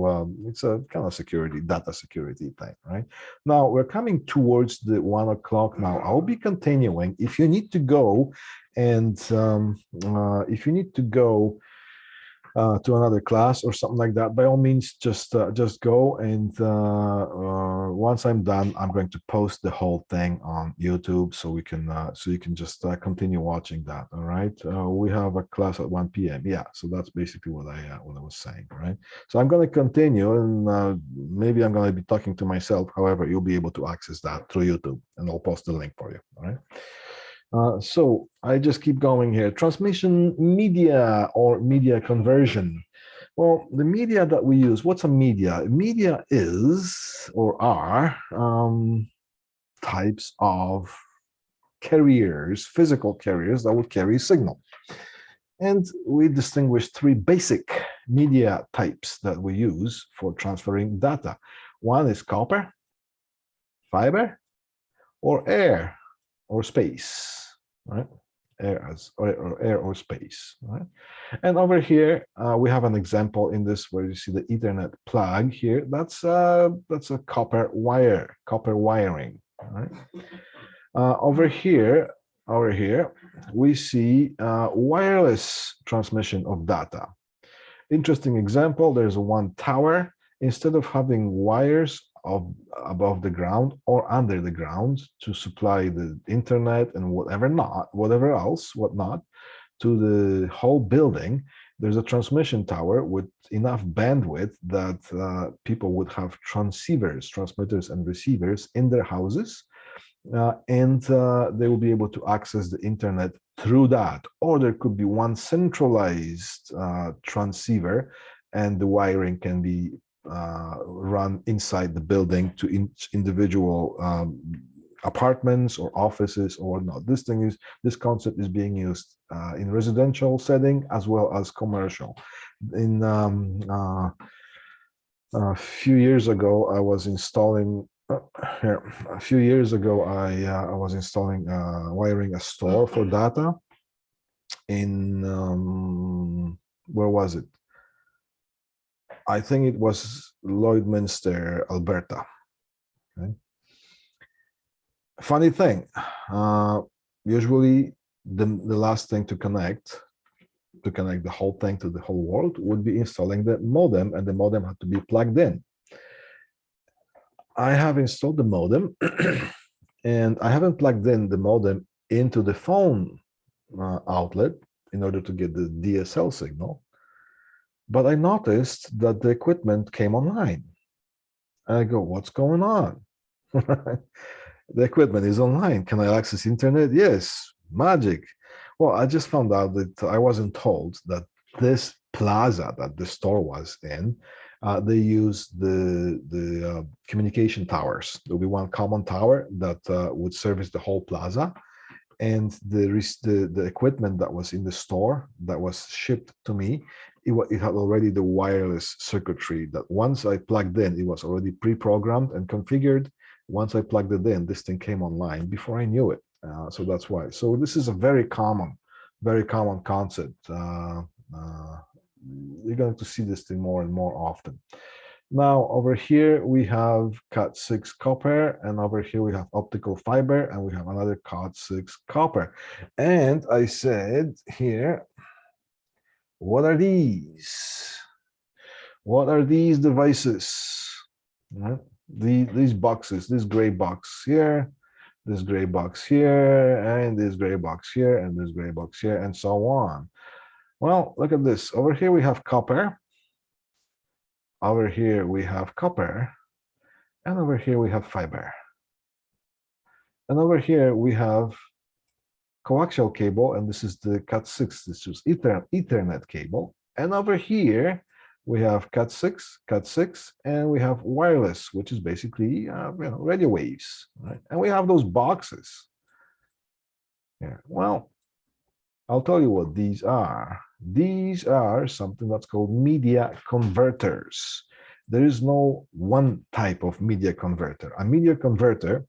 it's a kind of security, data security thing, right? Now we're coming towards the 1 o'clock now. I'll be continuing. If you need to go and if you need to go to another class or something like that, by all means, just go. And once I'm done, I'm going to post the whole thing on YouTube, so we can so you can just continue watching that. All right. We have a class at 1 p.m. Yeah. So that's basically what I was saying. Right. So I'm going to continue, and maybe I'm going to be talking to myself. However, you'll be able to access that through YouTube, and I'll post the link for you. All right. So I just keep going here. Transmission media or media conversion. Well, the media that we use, what's a media? Media is or are types of carriers, physical carriers that would carry signal. And we distinguish 3 basic media types that we use for transferring data. One is copper, fiber, or air or space. Right, air or space, right? And over here we have an example in this where you see the Ethernet plug here. That's a copper wiring. Right? Over here we see wireless transmission of data. Interesting example. There's one tower. Instead of having wires above the ground or under the ground to supply the internet and whatever else to the whole building, there's a transmission tower with enough bandwidth that people would have transceivers, transmitters and receivers in their houses, and they will be able to access the internet through that. Or there could be one centralized transceiver, and the wiring can be run inside the building to each individual apartments or offices or whatnot. This concept is being used in residential setting as well as commercial. In a few years ago, I was installing wiring a store for data in where was it? I think it was Lloydminster, Alberta. Okay. Funny thing, usually the last thing to connect the whole thing to the whole world would be installing the modem, and the modem had to be plugged in. I have installed the modem and I haven't plugged in the modem into the phone outlet in order to get the DSL signal. But I noticed that the equipment came online. And I go, what's going on? The equipment is online. Can I access internet? Yes, magic. Well, I just found out that I wasn't told that this plaza that the store was in, they use the communication towers. There'll be one common tower that would service the whole plaza. And the equipment that was in the store that was shipped to me, it had already the wireless circuitry that once I plugged in, it was already pre-programmed and configured. Once I plugged it in, this thing came online before I knew it. So that's why. So this is a very common concept. You're going to see this thing more and more often. Now over here we have Cat6 copper, and over here we have optical fiber, and we have another Cat6 copper. And I said here, what are these? What are these devices? Right? These boxes, this gray box here, this gray box here, and this gray box here, and this gray box here, and so on. Well, look at this. Over here we have copper. Over here we have copper. And over here we have fiber. And over here we have coaxial cable, and this is the Cat6, this is Ethernet cable. And over here we have Cat6, and we have wireless, which is basically radio waves, right? And we have those boxes. Yeah. Well, I'll tell you what these are. These are something that's called media converters. There is no one type of media converter. A media converter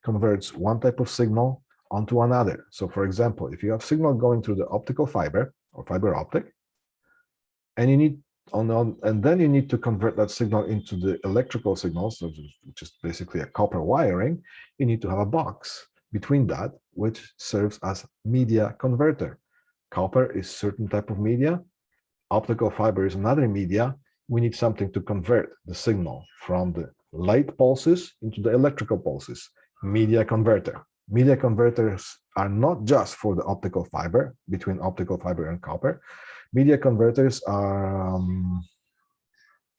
converts one type of signal onto another. So for example, if you have signal going through the optical fiber or fiber optic, and you need and then you need to convert that signal into the electrical signals, which is basically a copper wiring, you need to have a box between that, which serves as media converter. Copper is certain type of media, optical fiber is another media. We need something to convert the signal from the light pulses into the electrical pulses. Media converter. Media converters are not just for the optical fiber, between optical fiber and copper. Media converters are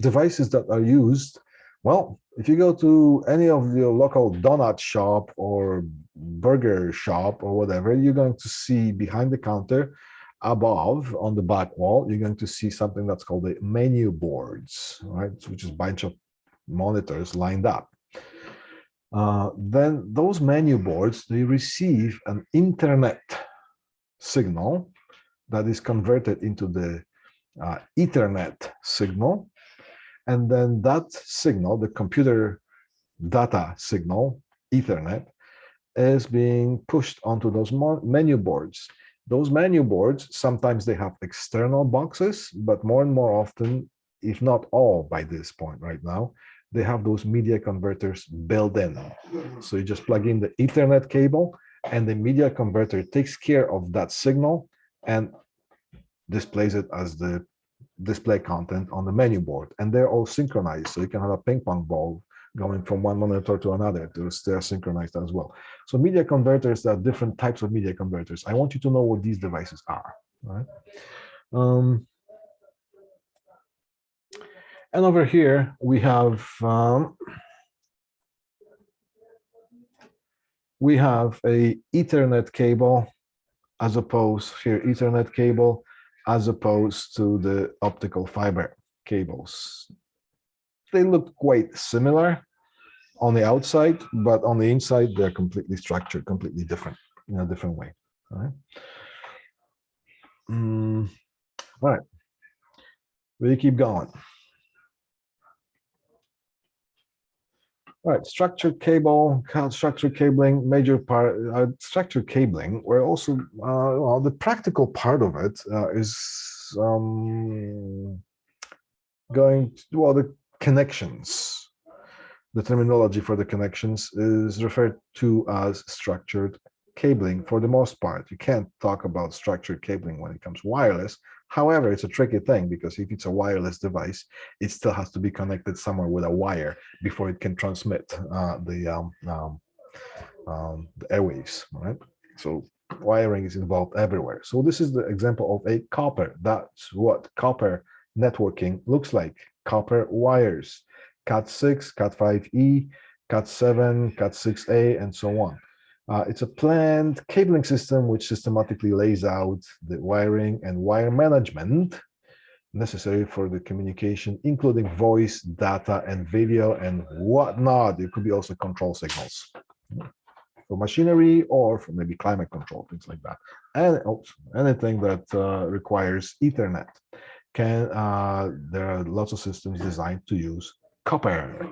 devices that are used. Well, if you go to any of your local donut shop or burger shop or whatever, you're going to see behind the counter, above on the back wall, you're going to see something that's called the menu boards, right? Which is a bunch of monitors lined up. Then those menu boards, they receive an internet signal that is converted into the Ethernet signal. And then that signal, the computer data signal, Ethernet, is being pushed onto those menu boards. Those menu boards, sometimes they have external boxes, but more and more often, if not all by this point right now, they have those media converters built in. So you just plug in the Ethernet cable, and the media converter takes care of that signal and displays it as the display content on the menu board. And they're all synchronized. So you can have a ping pong ball going from one monitor to another. They're synchronized as well. So media converters, there are different types of media converters. I want you to know what these devices are. Right? And over here, we have a Ethernet cable as opposed to the optical fiber cables. They look quite similar on the outside, but on the inside, they're completely structured, completely different, in a different way. All right. All right. We keep going. All right, structured cable, structured cabling, major part, structured cabling, where also, well, the practical part of it is the connections. The terminology for the connections is referred to as structured cabling for the most part. You can't talk about structured cabling when it comes wireless. However, it's a tricky thing because if it's a wireless device, it still has to be connected somewhere with a wire before it can transmit the airwaves, right? So wiring is involved everywhere. So this is the example of a copper. That's what copper networking looks like. Copper wires, Cat6, Cat5e, Cat7, Cat6a, and so on. It's a planned cabling system which systematically lays out the wiring and wire management necessary for the communication, including voice, data, and video, and whatnot. It could be also control signals for machinery or for maybe climate control, things like that. And anything that requires Ethernet. There are lots of systems designed to use copper.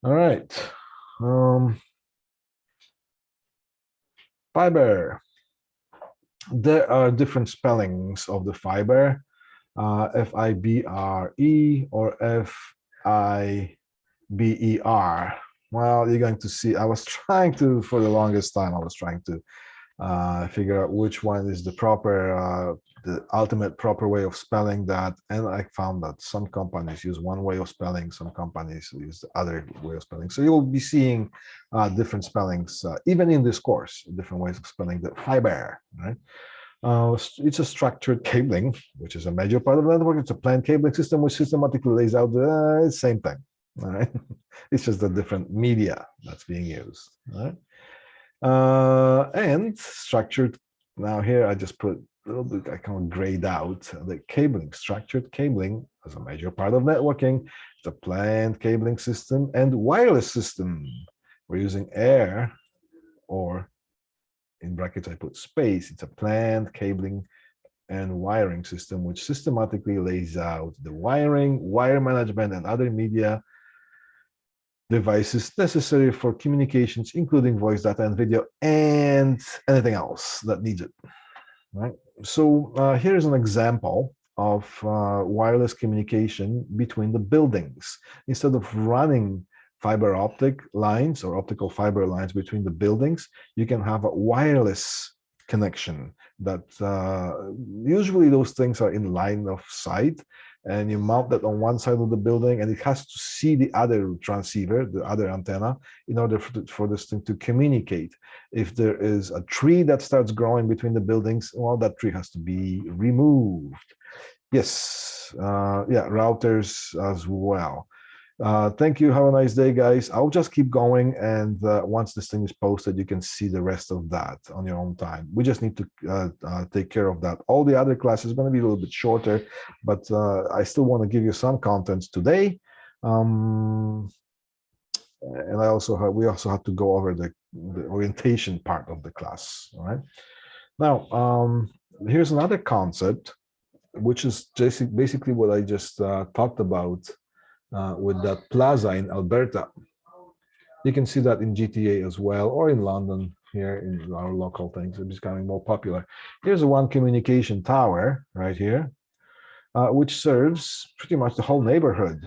All right. Fiber. There are different spellings of the fiber, F-I-B-R-E or Well, you're going to see, I was trying to, for the longest time, I was trying to figure out which one is the proper, the ultimate proper way of spelling that. And I found that some companies use one way of spelling, some companies use the other way of spelling. So you'll be seeing different spellings, even in this course, different ways of spelling the fiber, right? It's a structured cabling, which is a major part of the network. It's a planned cabling system which systematically lays out the same thing. All right, it's just a different media that's being used. All right, and structured. Now here I just put a little bit. I kind of grayed out the cabling. Structured cabling as a major part of networking. It's a planned cabling system and wireless system. We're using air, or in brackets I put space. It's a planned cabling and wiring system which systematically lays out the wiring, wire management, and other media devices necessary for communications, including voice, data, and video, and anything else that needs it. Right. So here's an example of wireless communication between the buildings. Instead of running fiber optic lines or optical fiber lines between the buildings, you can have a wireless connection that usually those things are in line of sight, and you mount that on one side of the building, and it has to see the other transceiver, the other antenna, in order for this thing to communicate. If there is a tree that starts growing between the buildings, well, that tree has to be removed. Yes, yeah, routers as well. Thank you. Have a nice day, guys. I'll just keep going, and once this thing is posted, you can see the rest of that on your own time. We just need to take care of that. All the other classes are going to be a little bit shorter, but I still want to give you some contents today. And we also have to go over the orientation part of the class. All right. Now, here's another concept, which is basically what I just talked about. With that plaza in Alberta. You can see that in GTA as well, or in London here in our local things. It's becoming more popular. Here's a one communication tower right here, which serves pretty much the whole neighborhood,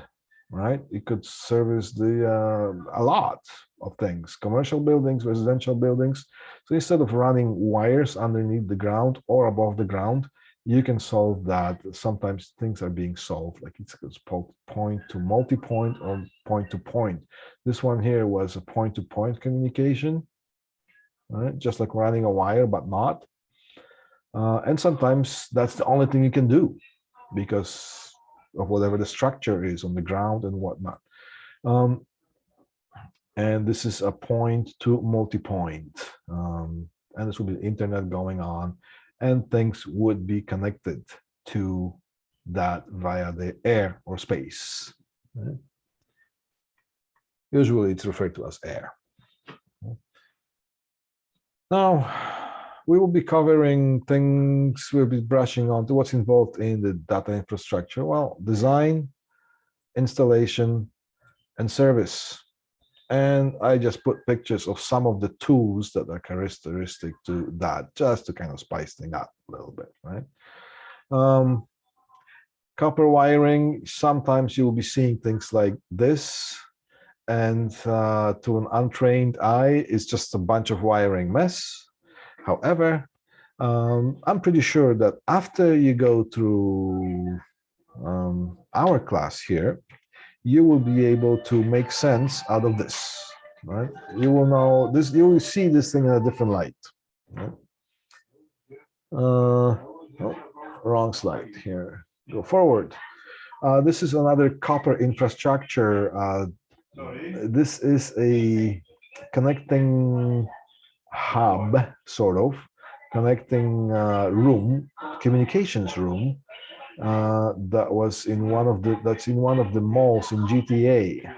right? It could service a lot of things, commercial buildings, residential buildings. So instead of running wires underneath the ground or above the ground, you can solve that. Sometimes things are being solved, like it's point to multi-point or point to point. This one here was a point-to-point communication, right? Just like running a wire, but not. And sometimes that's the only thing you can do because of whatever the structure is on the ground and whatnot. And this is a point to multi-point. And this will be the internet going on, and things would be connected to that via the air or space. Right? Usually it's referred to as air. Now, we will be covering things, we'll be brushing on to what's involved in the data infrastructure. Well, design, installation, and service. And I just put pictures of some of the tools that are characteristic to that, just to kind of spice things up a little bit, right? Copper wiring, sometimes you'll be seeing things like this, and to an untrained eye, it's just a bunch of wiring mess. However, I'm pretty sure that after you go through our class here, you will be able to make sense out of this, right? You will know this, you will see this thing in a different light. Right? Oh, wrong slide here. Go forward. This is another copper infrastructure. This is a connecting hub, sort of, connecting room, communications room, that's in one of the malls in GTA.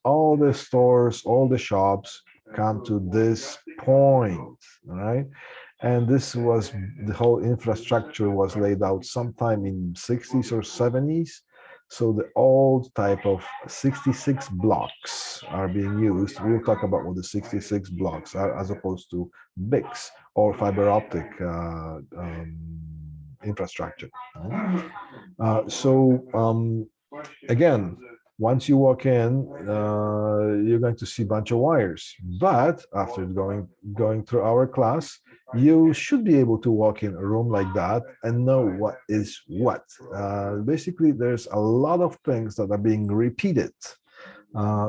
All the stores, all the shops come to this point, right? And this was, the whole infrastructure was laid out sometime in 60s or 70s. So the old type of 66 blocks are being used. We'll talk about what the 66 blocks are, as opposed to BICs or fiber optic infrastructure. Again, Once you walk in, you're going to see a bunch of wires. But after going through our class, you should be able to walk in a room like that and know what is what. Basically, there's a lot of things that are being repeated.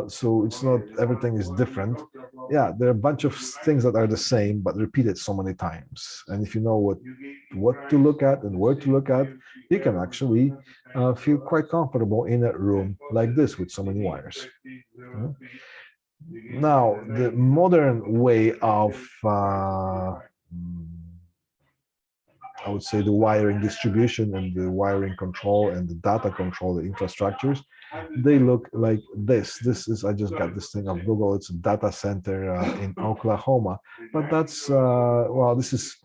So it's not everything is different. Yeah, there are a bunch of things that are the same, but repeated so many times. And if you know what to look at and where to look at, you can actually feel quite comfortable in a room like this with so many wires. Now, the modern way of I would say the wiring distribution and the wiring control and the data control, the infrastructures, they look like this. This is, I just got this thing of Google. It's a data center in Oklahoma, but that's, well, this is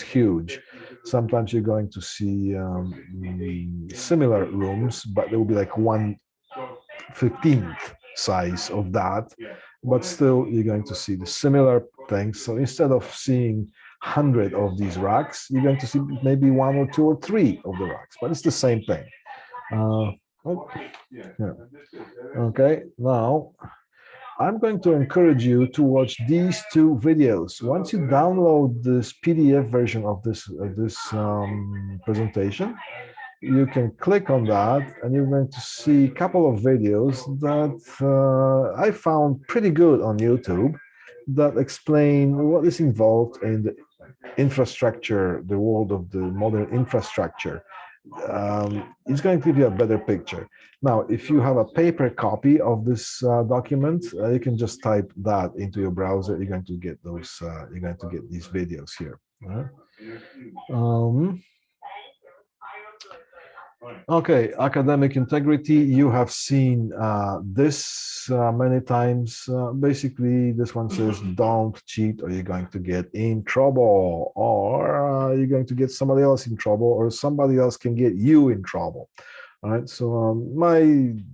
huge. Sometimes you're going to see similar rooms, but there will be like 1/15th size of that, but still you're going to see the similar things. So instead of seeing 100 of these racks, you're going to see maybe 1 or 2 or 3 of the racks, but it's the same thing. Yeah. Okay, now I'm going to encourage you to watch these 2 videos. Once you download this PDF version of this presentation, you can click on that and you're going to see a couple of videos that I found pretty good on YouTube that explain what is involved in the infrastructure, the world of the modern infrastructure. It's going to give you a better picture. Now, if you have a paper copy of this document, you can just type that into your browser. You're going to get those. You're going to get these videos here. Okay, academic integrity. You have seen this many times. Basically, this one says, don't cheat or you're going to get in trouble, or you're going to get somebody else in trouble, or somebody else can get you in trouble. All right, so my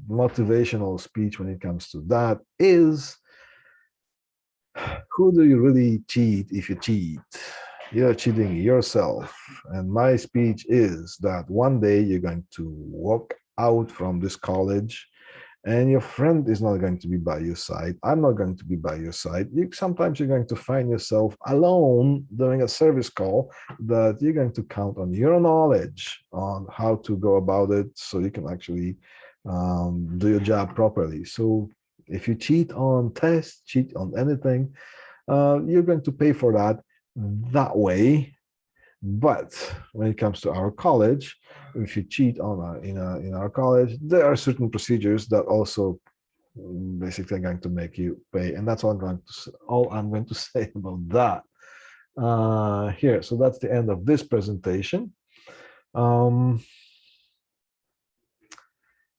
motivational speech when it comes to that is, who do you really cheat if you cheat? You're cheating yourself. And my speech is that one day you're going to walk out from this college and your friend is not going to be by your side. I'm not going to be by your side. Sometimes you're going to find yourself alone doing a service call that you're going to count on your knowledge on how to go about it so you can actually do your job properly. So if you cheat on tests, cheat on anything, you're going to pay for that way. But when it comes to our college, if you cheat on in our college, there are certain procedures that also basically are going to make you pay, and that's all I'm going to say about that here. So that's the end of this presentation.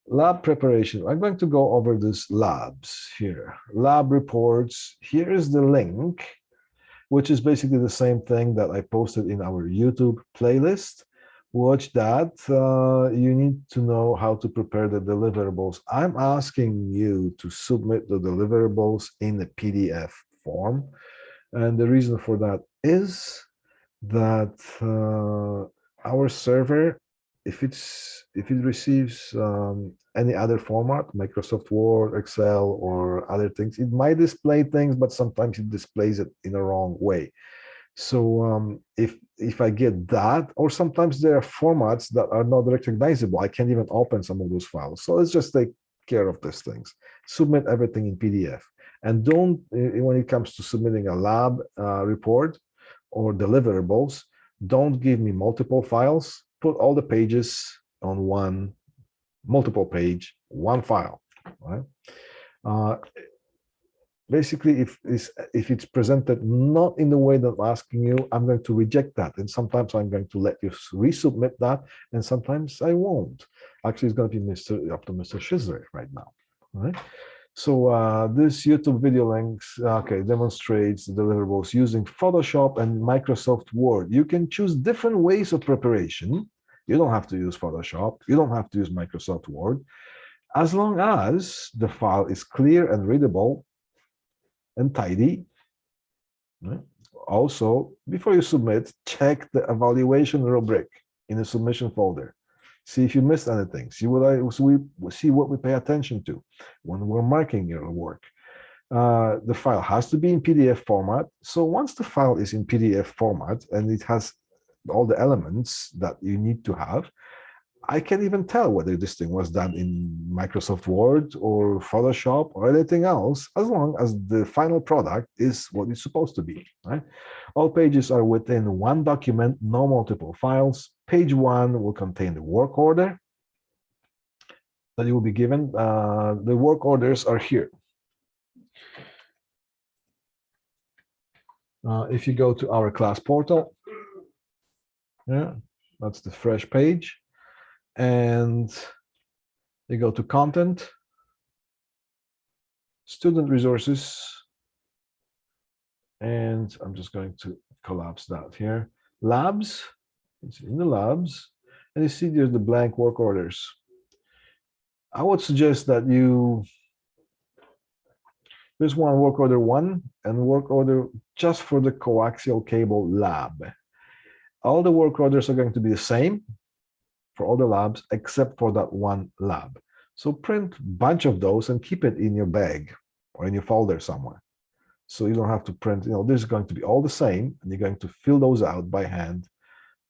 Lab preparation. I'm going to go over this labs here. Lab reports. Here is the link, which is basically the same thing that I posted in our YouTube playlist. Watch that. You need to know how to prepare the deliverables. I'm asking you to submit the deliverables in the PDF form. And the reason for that is that our server, if it receives any other format, Microsoft Word, Excel, or other things, it might display things, but sometimes it displays it in the wrong way. So if I get that, or sometimes there are formats that are not recognizable, I can't even open some of those files. So let's just take care of these things. Submit everything in PDF. And don't, when it comes to submitting a lab report or deliverables, don't give me multiple files. Put all the pages on one multiple page, one file. Right? Basically, if it's presented not in the way that I'm asking you, I'm going to reject that. And sometimes I'm going to let you resubmit that, and sometimes I won't. Actually, it's going to be up to Mr. Schizler right now. All right. So this YouTube video links, demonstrates the deliverables using Photoshop and Microsoft Word. You can choose different ways of preparation. You don't have to use Photoshop. You don't have to use Microsoft Word. As long as the file is clear and readable and tidy. Right? Also, before you submit, check the evaluation rubric in the submission folder. See if you missed anything. See what we pay attention to when we're marking your work. The file has to be in PDF format. So once the file is in PDF format and it has all the elements that you need to have, I can even tell whether this thing was done in Microsoft Word or Photoshop or anything else, as long as the final product is what it's supposed to be, right? All pages are within one document, no multiple files. Page 1 will contain the work order that you will be given. The work orders are here. If you go to our class portal, yeah, that's the fresh page. And you go to content, student resources, and I'm just going to collapse that here. Labs, it's in the labs, and you see there's the blank work orders. I would suggest that there's one work order 1 and work order just for the coaxial cable lab. All the work orders are going to be the same for all the labs except for that one lab. So print a bunch of those and keep it in your bag or in your folder somewhere. So you don't have to print, this is going to be all the same, and you're going to fill those out by hand,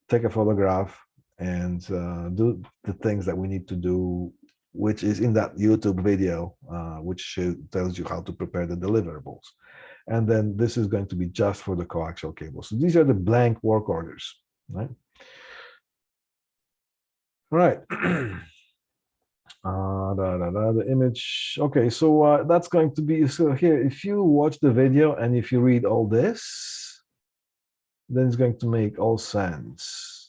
take a photograph, and do the things that we need to do, which is in that YouTube video, which tells you how to prepare the deliverables. And then this is going to be just for the coaxial cable. So these are the blank work orders, right? All right. The image. Okay, so that's going to be, so here, if you watch the video and if you read all this, then it's going to make all sense.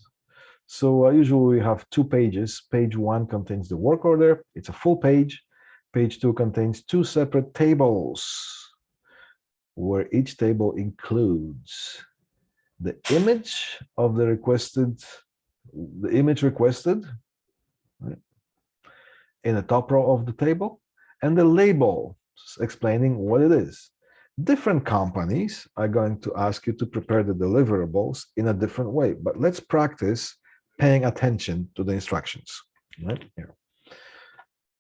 So usually we have 2 pages. Page 1 contains the work order. It's a full page. Page 2 contains 2 separate tables, where each table includes the image of the image requested, right, in the top row of the table, and the label explaining what it is. Different companies are going to ask you to prepare the deliverables in a different way, but let's practice paying attention to the instructions, right here.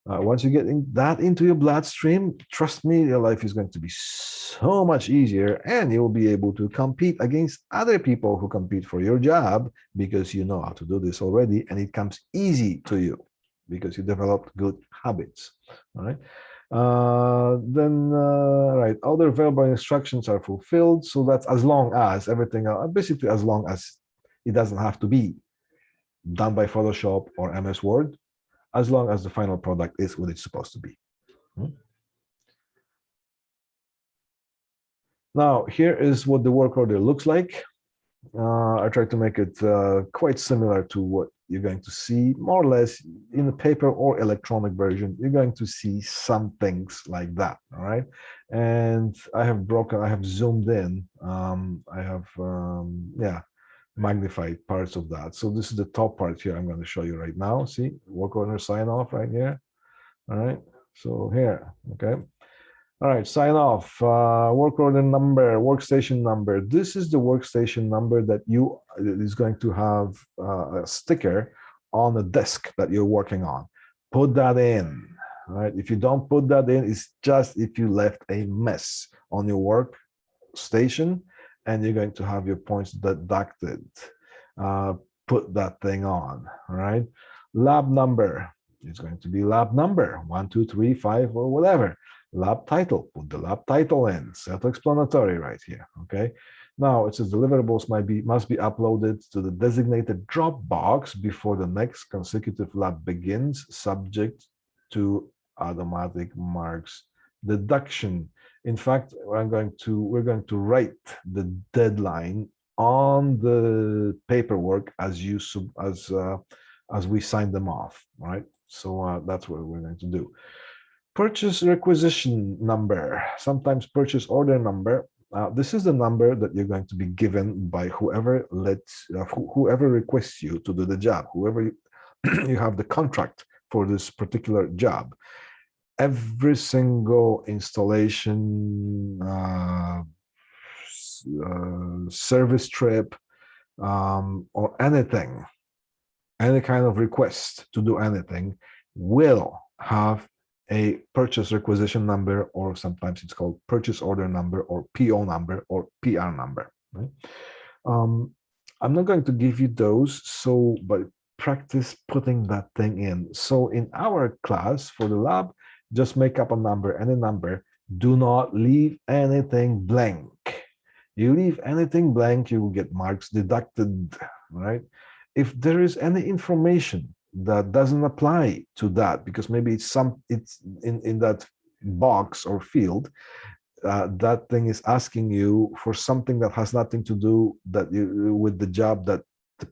Once you get that into your bloodstream, trust me, your life is going to be so much easier, and you'll be able to compete against other people who compete for your job because you know how to do this already, and it comes easy to you because you developed good habits. All right. Right, all the available instructions are fulfilled. So that's as long as everything, basically as long as it doesn't have to be done by Photoshop or MS Word, as long as the final product is what it's supposed to be. Now, here is what the work order looks like. I tried to make it quite similar to what you're going to see, more or less, in the paper or electronic version. You're going to see some things like that, all right? And I have zoomed in, I have, magnified parts of that. So this is the top part here I'm going to show you right now. See, work order sign off right here, all right? So here, okay? All right, sign off, work order number, workstation number. This is the workstation number that is going to have a sticker on the desk that you're working on. Put that in, right? If you don't put that in, it's just if you left a mess on your workstation and you're going to have your points deducted. Put that thing on, all right? Lab number, it's going to be lab number, 1, 2, 3, 5, or whatever. Lab title, put the lab title in, self-explanatory right here, okay? Now it says deliverables must be uploaded to the designated Dropbox before the next consecutive lab begins, subject to automatic marks deduction. In fact, we're going to write the deadline on the paperwork as we sign them off, right? So that's what we're going to do. Purchase requisition number, sometimes purchase order number. This is the number that you're going to be given by whoever requests you to do the job, whoever you have the contract for this particular job. Every single installation, service trip, or anything any kind of request to do anything will have a purchase requisition number, or sometimes it's called purchase order number, or PO number, or PR number. Right? I'm not going to give you those, but practice putting that thing in. So in our class for the lab, just make up a number, any number. Do not leave anything blank. You leave anything blank, you will get marks deducted, right? If there is any information that doesn't apply to that, because maybe it's in that box or field, that thing is asking you for something that has nothing to do with the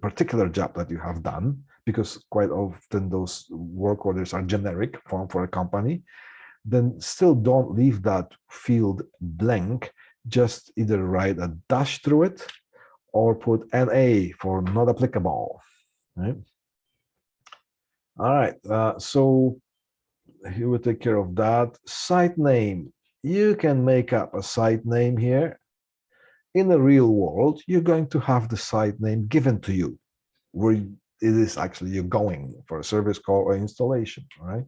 particular job that you have done, because quite often those work orders are generic for a company, then still don't leave that field blank. Just either write a dash through it or put NA for not applicable. Right? All right, so he will take care of that. Site name. You can make up a site name here. In the real world, you're going to have the site name given to you, where it is actually you're going for a service call or installation, right?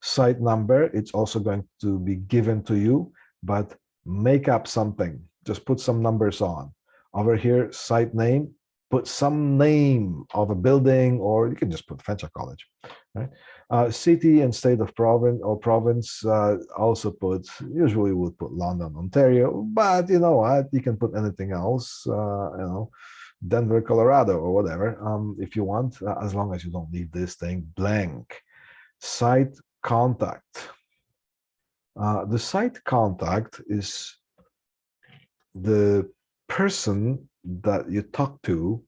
Site number, it's also going to be given to you, but make up something. Just put some numbers on. Over here, site name, put some name of a building, or you can just put Fenchurch College, right? City and state of province, also usually we'll put London, Ontario, but you know what, you can put anything else, Denver, Colorado, or whatever, if you want, as long as you don't leave this thing blank. Site contact. The site contact is the person that you talk to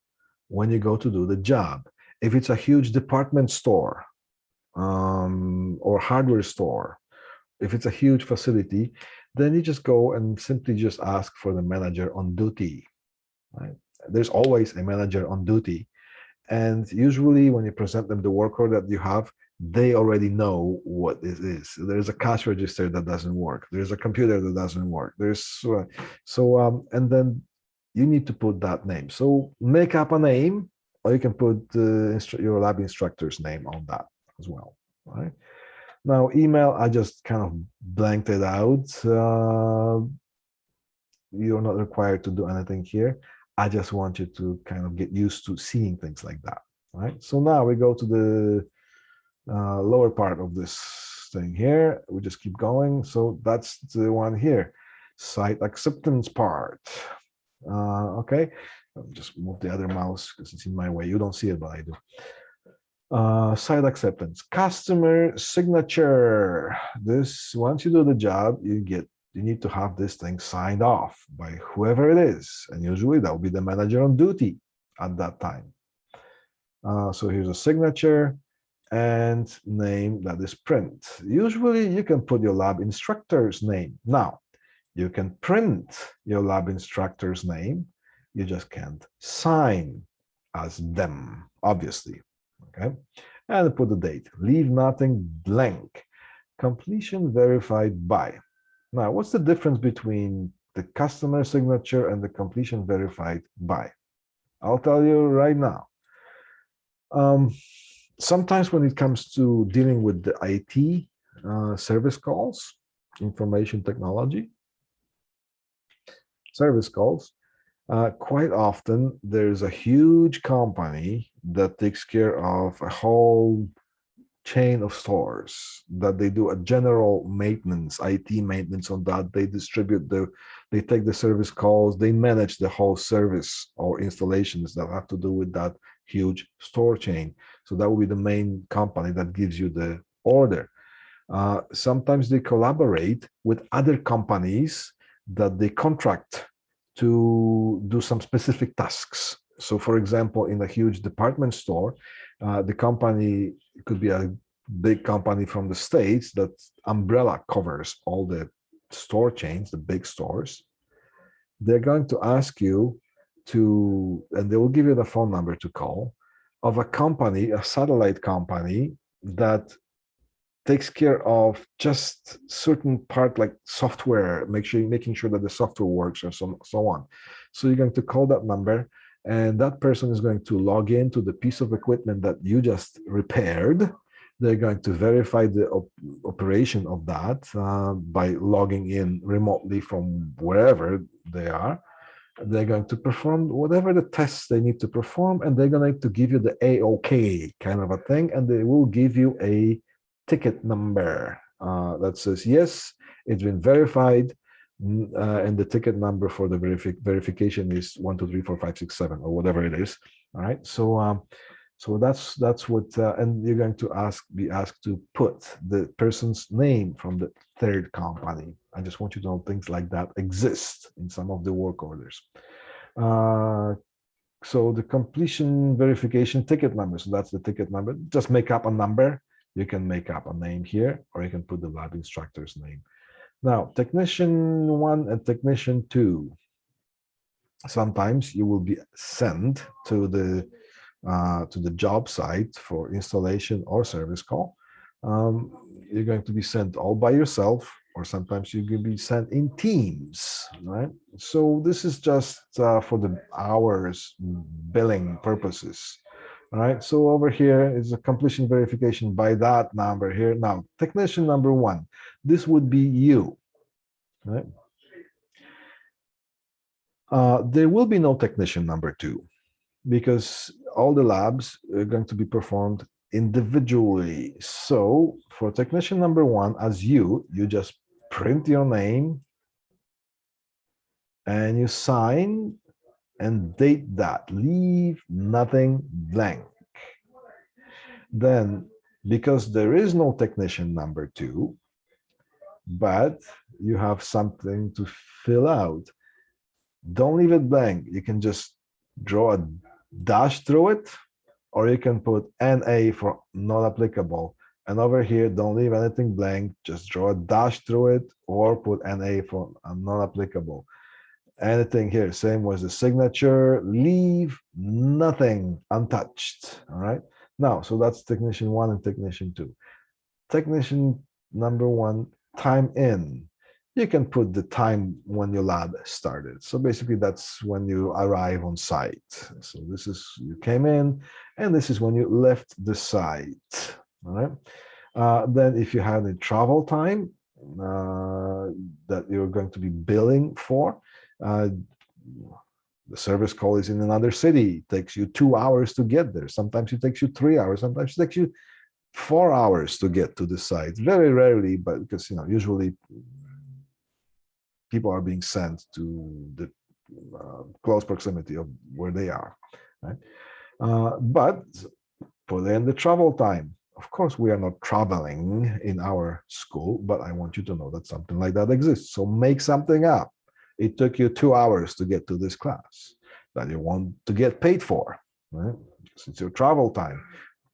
when you go to do the job. If it's a huge department store or hardware store, if it's a huge facility, then you just go and simply just ask for the manager on duty. Right? There's always a manager on duty. And usually when you present them the work order that you have, they already know what this is. There's a cash register that doesn't work. There's a computer that doesn't work. And then you need to put that name. So make up a name, or you can put your lab instructor's name on that as well. Right? Now, email, I just kind of blanked it out. You're not required to do anything here. I just want you to kind of get used to seeing things like that. Right? So now we go to the lower part of this thing here. We just keep going. So that's the one here, site acceptance part. Okay, I'll just move the other mouse because it's in my way. You don't see it, but I do. Site acceptance, customer signature. This, once you do the job, you need to have this thing signed off by whoever it is, and usually that will be the manager on duty at that time. So here's a signature and name that is print. Usually you can put your lab instructor's name. Now, you can print your lab instructor's name. You just can't sign as them, obviously. Okay, and put the date. Leave nothing blank. Completion verified by. Now, what's the difference between the customer signature and the completion verified by? I'll tell you right now. Sometimes when it comes to dealing with the IT service calls, information technology, service calls, quite often there's a huge company that takes care of a whole chain of stores that they do a general maintenance, IT maintenance on that. They they take the service calls, they manage the whole service or installations that have to do with that huge store chain. So that will be the main company that gives you the order. Sometimes they collaborate with other companies that they contract to do some specific tasks. So for example, in a huge department store, the company could be a big company from the States that umbrella covers all the store chains, the big stores. They're going to ask you and they will give you the phone number to call of a company, a satellite company that takes care of just certain part like software, making sure that the software works or so on. So you're going to call that number and that person is going to log into the piece of equipment that you just repaired. They're going to verify the operation of that by logging in remotely from wherever they are. They're going to perform whatever the tests they need to perform, and they're going to give you the A-OK kind of a thing, and they will give you a ticket number that says, yes, it's been verified, and the ticket number for the verification is 1, 2, 3, 4, 5, 6, 7, or whatever it is. All right, so that's what, and you're going to be asked to put the person's name from the third company. I just want you to know things like that exist in some of the work orders. So the completion verification ticket number, so that's the ticket number. Just make up a number. You can make up a name here, or you can put the lab instructor's name. Now, technician 1 and technician 2. Sometimes you will be sent to the job site for installation or service call. You're going to be sent all by yourself, or sometimes you can be sent in teams, right? So this is just for the hours billing purposes. All right, so over here is a completion verification by that number here. Now, technician number 1, this would be you, right? There will be no technician number 2, because all the labs are going to be performed individually. So for technician number 1, as you just print your name and you sign and date that. Leave nothing blank. Then, because there is no technician number 2, but you have something to fill out, don't leave it blank. You can just draw a dash through it, or you can put NA for not applicable. And over here, don't leave anything blank. Just draw a dash through it, or put NA for not applicable. Anything here, same was the signature. Leave nothing untouched. All right. Now, so that's technician 1 and technician 2. Technician number 1, time in. You can put the time when your lab started. So basically that's when you arrive on site. So this is, you came in, and this is when you left the site. All right. Then if you have a travel time that you're going to be billing for, the service call is in another city. It takes you 2 hours to get there. Sometimes it takes you 3 hours. Sometimes it takes you 4 hours to get to the site. Very rarely, but because usually people are being sent to the close proximity of where they are, right? But put in the travel time. Of course, we are not traveling in our school, but I want you to know that something like that exists. So make something up. It took you 2 hours to get to this class that you want to get paid for, right? It's your travel time.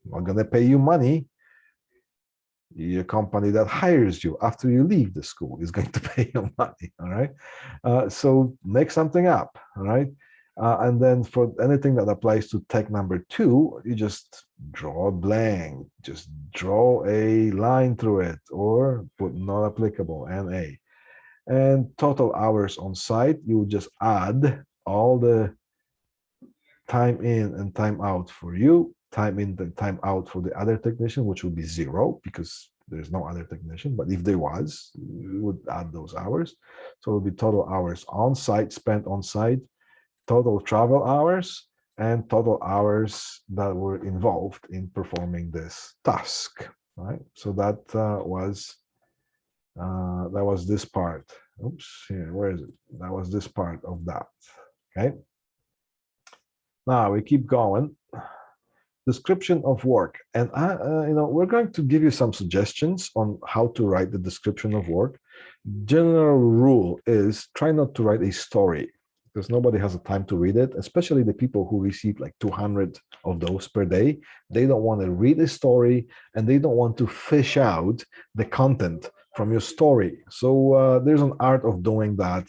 I'm not going to pay you money. Your company that hires you after you leave the school is going to pay you money, all right? So make something up, all right? And then for anything that applies to tech number 2, you just draw a blank, just draw a line through it, or put not applicable, NA. And total hours on site, you would just add all the time in and time out for you, time in and time out for the other technician, which would be 0 because there's no other technician. But if there was, you would add those hours. So it would be total hours on site, spent on site, total travel hours, and total hours that were involved in performing this task. Right. So that was this part. Oops, here, where is it? That was this part of that. Okay. Now we keep going. Description of work, and we're going to give you some suggestions on how to write the description of work. General rule is try not to write a story, because nobody has the time to read it, especially the people who receive like 200 of those per day. They don't want to read a story, and they don't want to fish out the content from your story. So there's an art of doing that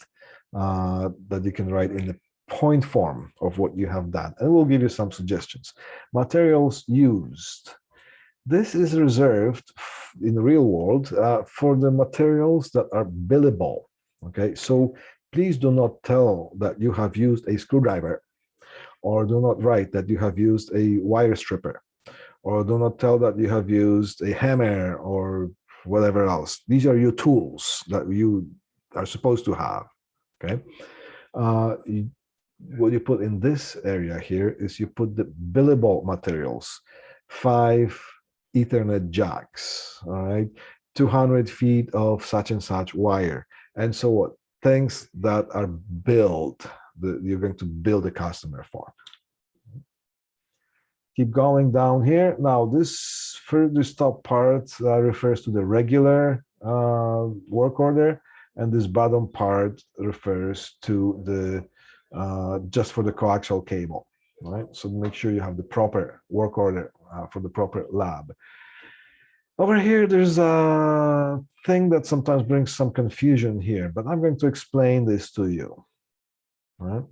that you can write in the point form of what you have done, and we'll give you some suggestions. Materials used. This is reserved in the real world for the materials that are billable. Okay, so please do not tell that you have used a screwdriver or do not write that you have used a wire stripper, or do not tell that you have used a hammer or whatever else. These are your tools that you are supposed to have, okay? What you put in this area here is you put the billable materials, 5 Ethernet jacks, all right, 200 feet of such and such wire, and so what, things that are billed, that you're going to bill the customer for. Keep going down here. Now, this furthest top part refers to the regular work order, and this bottom part refers to the just for the coaxial cable, right? So make sure you have the proper work order for the proper lab. Over here, there's a thing that sometimes brings some confusion here, but I'm going to explain this to you. All right?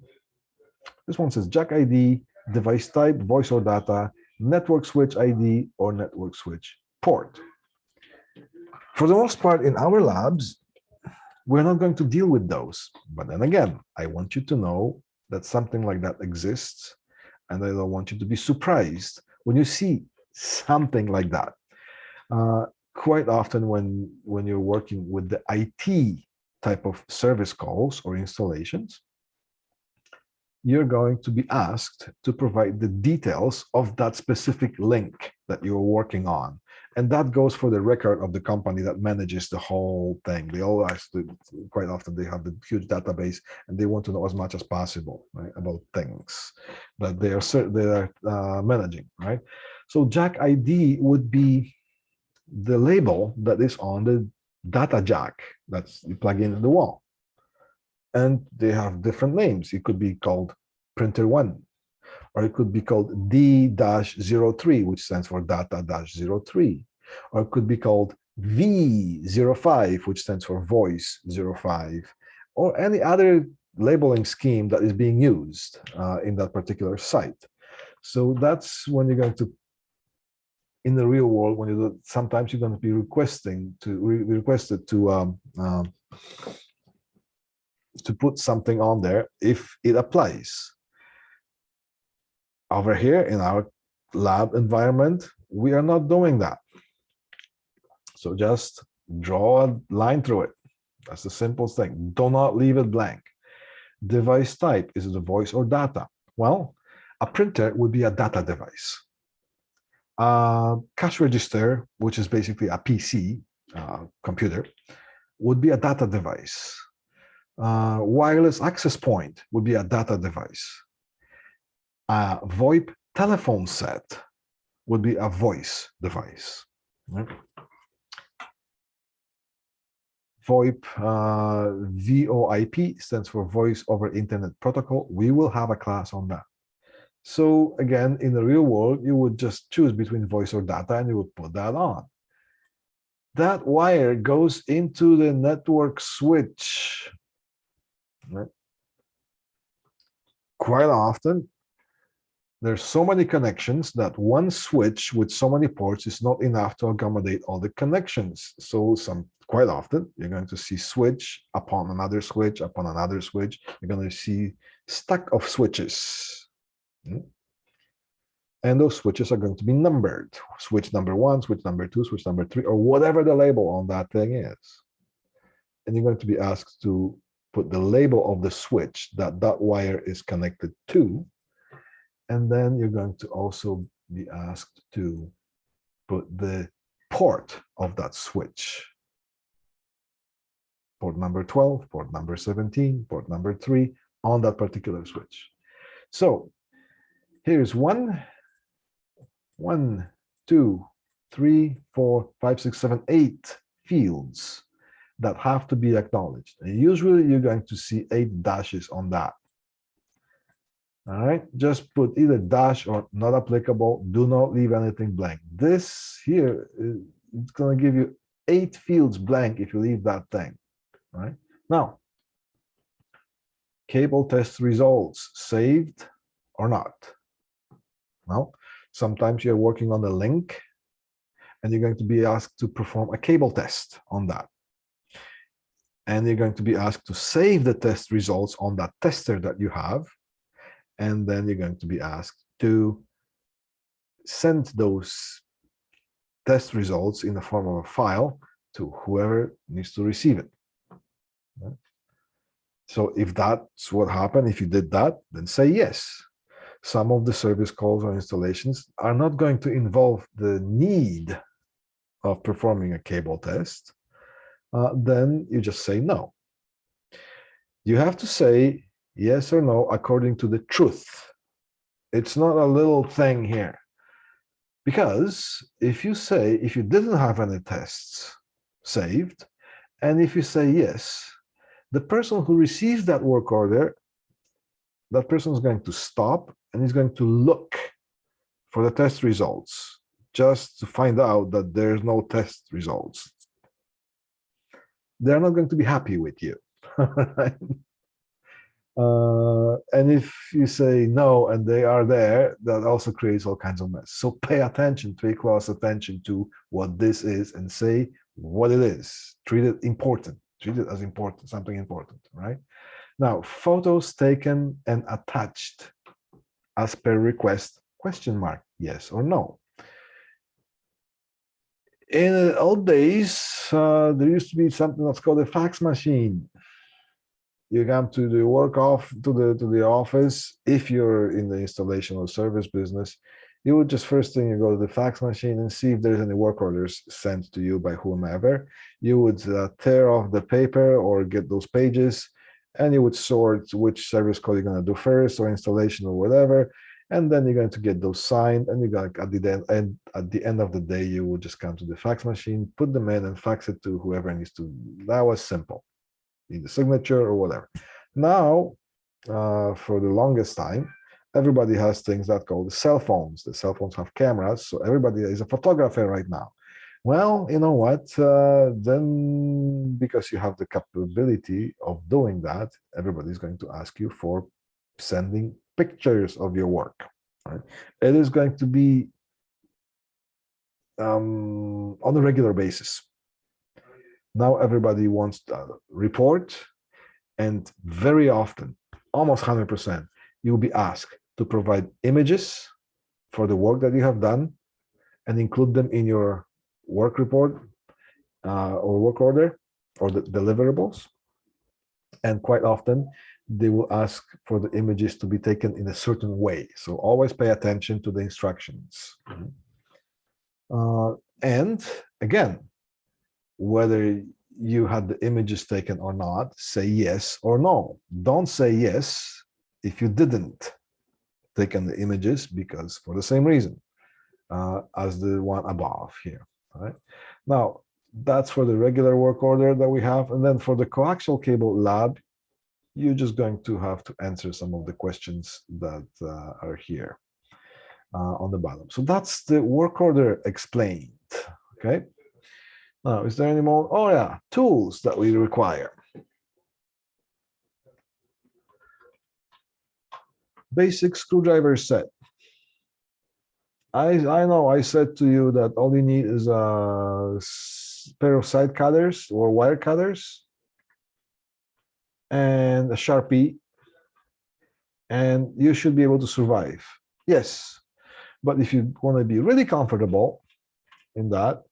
This one says jack ID, device type, voice or data, network switch ID, or network switch port. For the most part, in our labs, we're not going to deal with those. But then again, I want you to know that something like that exists, and I don't want you to be surprised when you see something like that. Quite often when you're working with the IT type of service calls or installations, you're going to be asked to provide the details of that specific link that you're working on. And that goes for the record of the company that manages the whole thing. They all ask, quite often they have the huge database and they want to know as much as possible, right, about things that they are managing, right? So jack ID would be the label that is on the data jack that's you plug in the wall. And they have different names. It could be called printer 1, or it could be called D-03, which stands for data-03, or it could be called V05, which stands for voice 05, or any other labeling scheme that is being used in that particular site. So that's when you're going to, in the real world, when you sometimes you're going to be requested to put something on there if it applies. Over here in our lab environment, we are not doing that. So just draw a line through it. That's the simplest thing. Do not leave it blank. Device type, is it a voice or data? Well, a printer would be a data device. Cash register, which is basically a PC computer, would be a data device. Wireless access point would be a data device. A VoIP telephone set would be a voice device. Right? VoIP, VoIP stands for Voice over Internet Protocol. We will have a class on that. So again, in the real world, you would just choose between voice or data and you would put that on. That wire goes into the network switch. Right? Quite often, there's so many connections that one switch with so many ports is not enough to accommodate all the connections. So quite often, you're going to see switch upon another switch upon another switch. You're going to see stack of switches. And those switches are going to be numbered. Switch number 1, switch number 2, switch number 3, or whatever the label on that thing is. And you're going to be asked to put the label of the switch that that wire is connected to. And then you're going to also be asked to put the port of that switch. Port number 12, port number 17, port number 3 on that particular switch. So here's 1, 2, 3, 4, 5, 6, 7, 8 fields that have to be acknowledged. And usually you're going to see 8 dashes on that. All right, just put either dash or not applicable. Do not leave anything blank. This here, it's going to give you 8 fields blank if you leave that thing. All right, now, cable test results saved or not? Well, sometimes you're working on the link and you're going to be asked to perform a cable test on that. And you're going to be asked to save the test results on that tester that you have. And then you're going to be asked to send those test results in the form of a file to whoever needs to receive it. So if that's what happened, if you did that, then say yes. Some of the service calls or installations are not going to involve the need of performing a cable test. Then you just say no. You have to say yes or no according to the truth. It's not a little thing here. Because if you didn't have any tests saved, and if you say yes, the person who receives that work order, that person is going to stop and is going to look for the test results just to find out that there's no test results. They're not going to be happy with you. Right? And if you say no and they are there, that also creates all kinds of mess. So pay attention, pay close attention to what this is and say what it is. Treat it important. Treat it as important, something important, right? Now, photos taken and attached as per request, question mark, yes or no. In the old days, there used to be something that's called a fax machine. You come to the to the office. If you're in the installation or service business, you would just first thing you go to the fax machine and see if there's any work orders sent to you by whomever. You would tear off the paper or get those pages, and you would sort which service call you're going to do first, or installation or whatever, and then you're going to get those signed. And you're going to, at the end of the day, you would just come to the fax machine, put them in, and fax it to whoever needs to. That was simple. Need the signature or whatever. Now, for the longest time, everybody has things that called cell phones. The cell phones have cameras, so everybody is a photographer right now. Well, you know what? Then because you have the capability of doing that, everybody's going to ask you for sending pictures of your work. Right? It is going to be on a regular basis. Now everybody wants a report, and very often, almost 100%, you'll be asked to provide images for the work that you have done and include them in your work report or work order or the deliverables. And quite often, they will ask for the images to be taken in a certain way. So always pay attention to the instructions. And again, whether you had the images taken or not, say yes or no. Don't say yes if you didn't take the images, because for the same reason as the one above here. Right? Now, that's for the regular work order that we have. And then for the coaxial cable lab, you're just going to have to answer some of the questions that are here on the bottom. So that's the work order explained. Okay. Now, is there any more? Oh, yeah, tools that we require. Basic screwdriver set. I know I said to you that all you need is a pair of side cutters or wire cutters and a Sharpie, and you should be able to survive. Yes, but if you want to be really comfortable in that,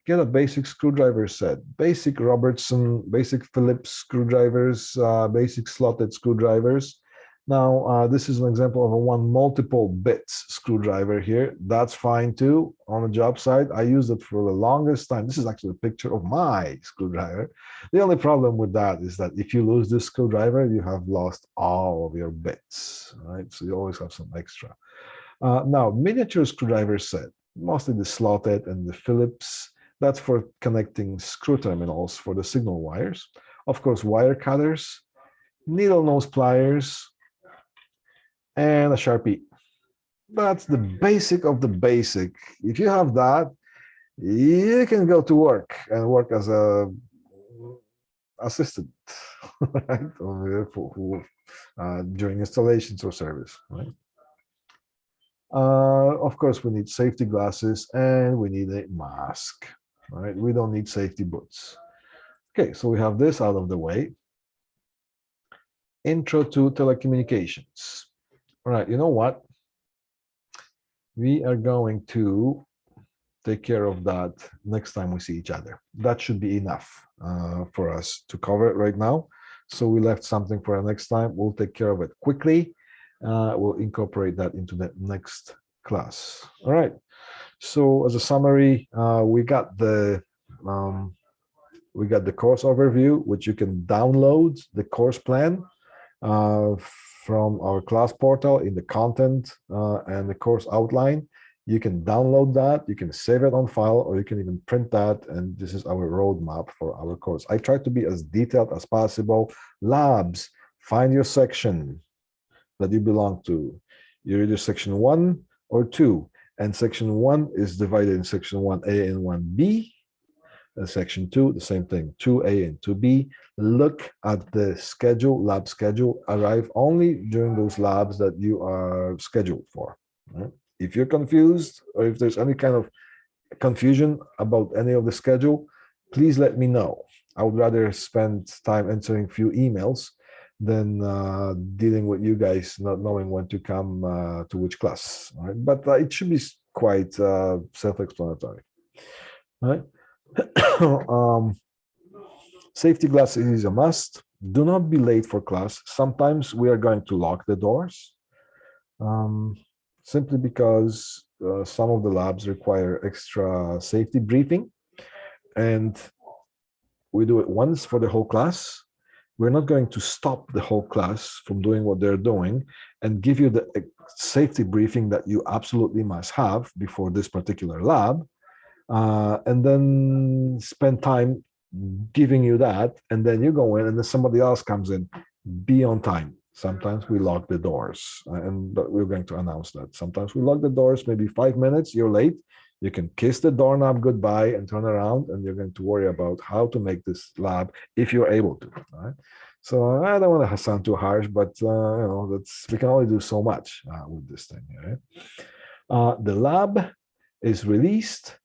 get a basic screwdriver set, basic Robertson, basic Phillips screwdrivers, basic slotted screwdrivers. Now, this is an example of a one multiple bits screwdriver here. That's fine too on the job site. I used it for the longest time. This is actually a picture of my screwdriver. The only problem with that is that if you lose this screwdriver, you have lost all of your bits, right? So you always have some extra. Now, miniature screwdriver set, mostly the slotted and the Phillips. That's for connecting screw terminals for the signal wires. Of course, wire cutters, needle nose pliers, and a Sharpie. That's the basic of the basic. If you have that, you can go to work and work as a assistant, right? During installations or service, right? Of course, we need safety glasses and we need a mask. Right? We don't need safety boots. Okay, so we have this out of the way. Intro to telecommunications. All right, you know what? We are going to take care of that next time we see each other. That should be enough for us to cover it right now. So we left something for our next time. We'll take care of it quickly. We'll incorporate that into the next class. All right. So as a summary, we got the course overview, which you can download the course plan from our class portal in the content and the course outline. You can download that, you can save it on file, or you can even print that, and this is our roadmap for our course. I try to be as detailed as possible. Labs, find your section that you belong to. You're either section 1 or 2, and section 1 is divided in section 1A and 1B. And section 2, the same thing, 2A and 2B. Look at the schedule, lab schedule. Arrive only during those labs that you are scheduled for. Right? If you're confused, or if there's any kind of confusion about any of the schedule, please let me know. I would rather spend time answering a few emails than dealing with you guys not knowing when to come to which class. Right? But it should be quite self-explanatory. Right? Safety glasses is a must. Do not be late for class. Sometimes we are going to lock the doors simply because some of the labs require extra safety briefing, and we do it once for the whole class. We're not going to stop the whole class from doing what they're doing and give you the safety briefing that you absolutely must have before this particular lab. And then spend time giving you that, and then you go in and then somebody else comes in. Be on time. Sometimes we lock the doors, but we're going to announce that. Sometimes we lock the doors, maybe 5 minutes, you're late. You can kiss the doorknob goodbye and turn around, and you're going to worry about how to make this lab if you're able to. Right? So I don't want to sound too harsh, but we can only do so much with this thing. Right? The lab is released.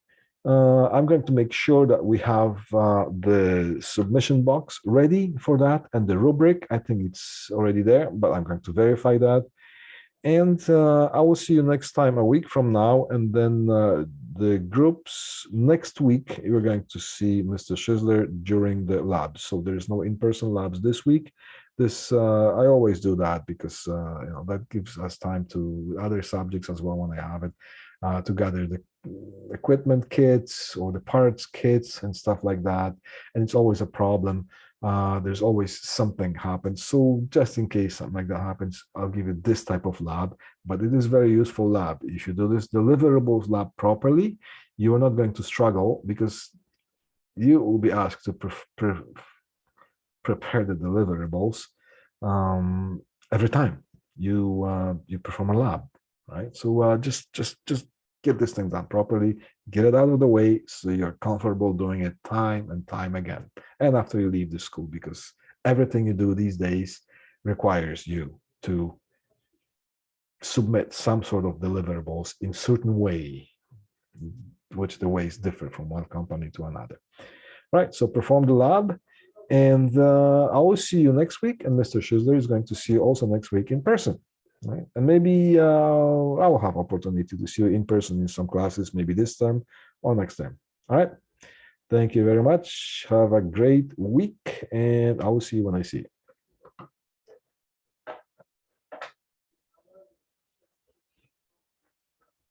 I'm going to make sure that we have the submission box ready for that, and the rubric. I think it's already there, but I'm going to verify that. And I will see you next time, a week from now. And then the groups next week, you're going to see Mr. Schizler during the labs. So there's no in-person labs this week. This I always do that because that gives us time to other subjects as well when I have it. To gather the equipment kits or the parts kits and stuff like that. And it's always a problem. There's always something happens. So just in case something like that happens, I'll give you this type of lab, but it is very useful lab. If you do this deliverables lab properly, you are not going to struggle because you will be asked to prepare the deliverables every time you perform a lab. Right, so just get this thing done properly, get it out of the way so you're comfortable doing it time and time again, and after you leave the school, because everything you do these days requires you to submit some sort of deliverables in certain way, which the way is different from one company to another. Right, so perform the lab, and I will see you next week, and Mr. Schizler is going to see you also next week in person. Right? And maybe I will have opportunity to see you in person in some classes, maybe this term or next term. All right. Thank you very much. Have a great week, and I will see you when I see you.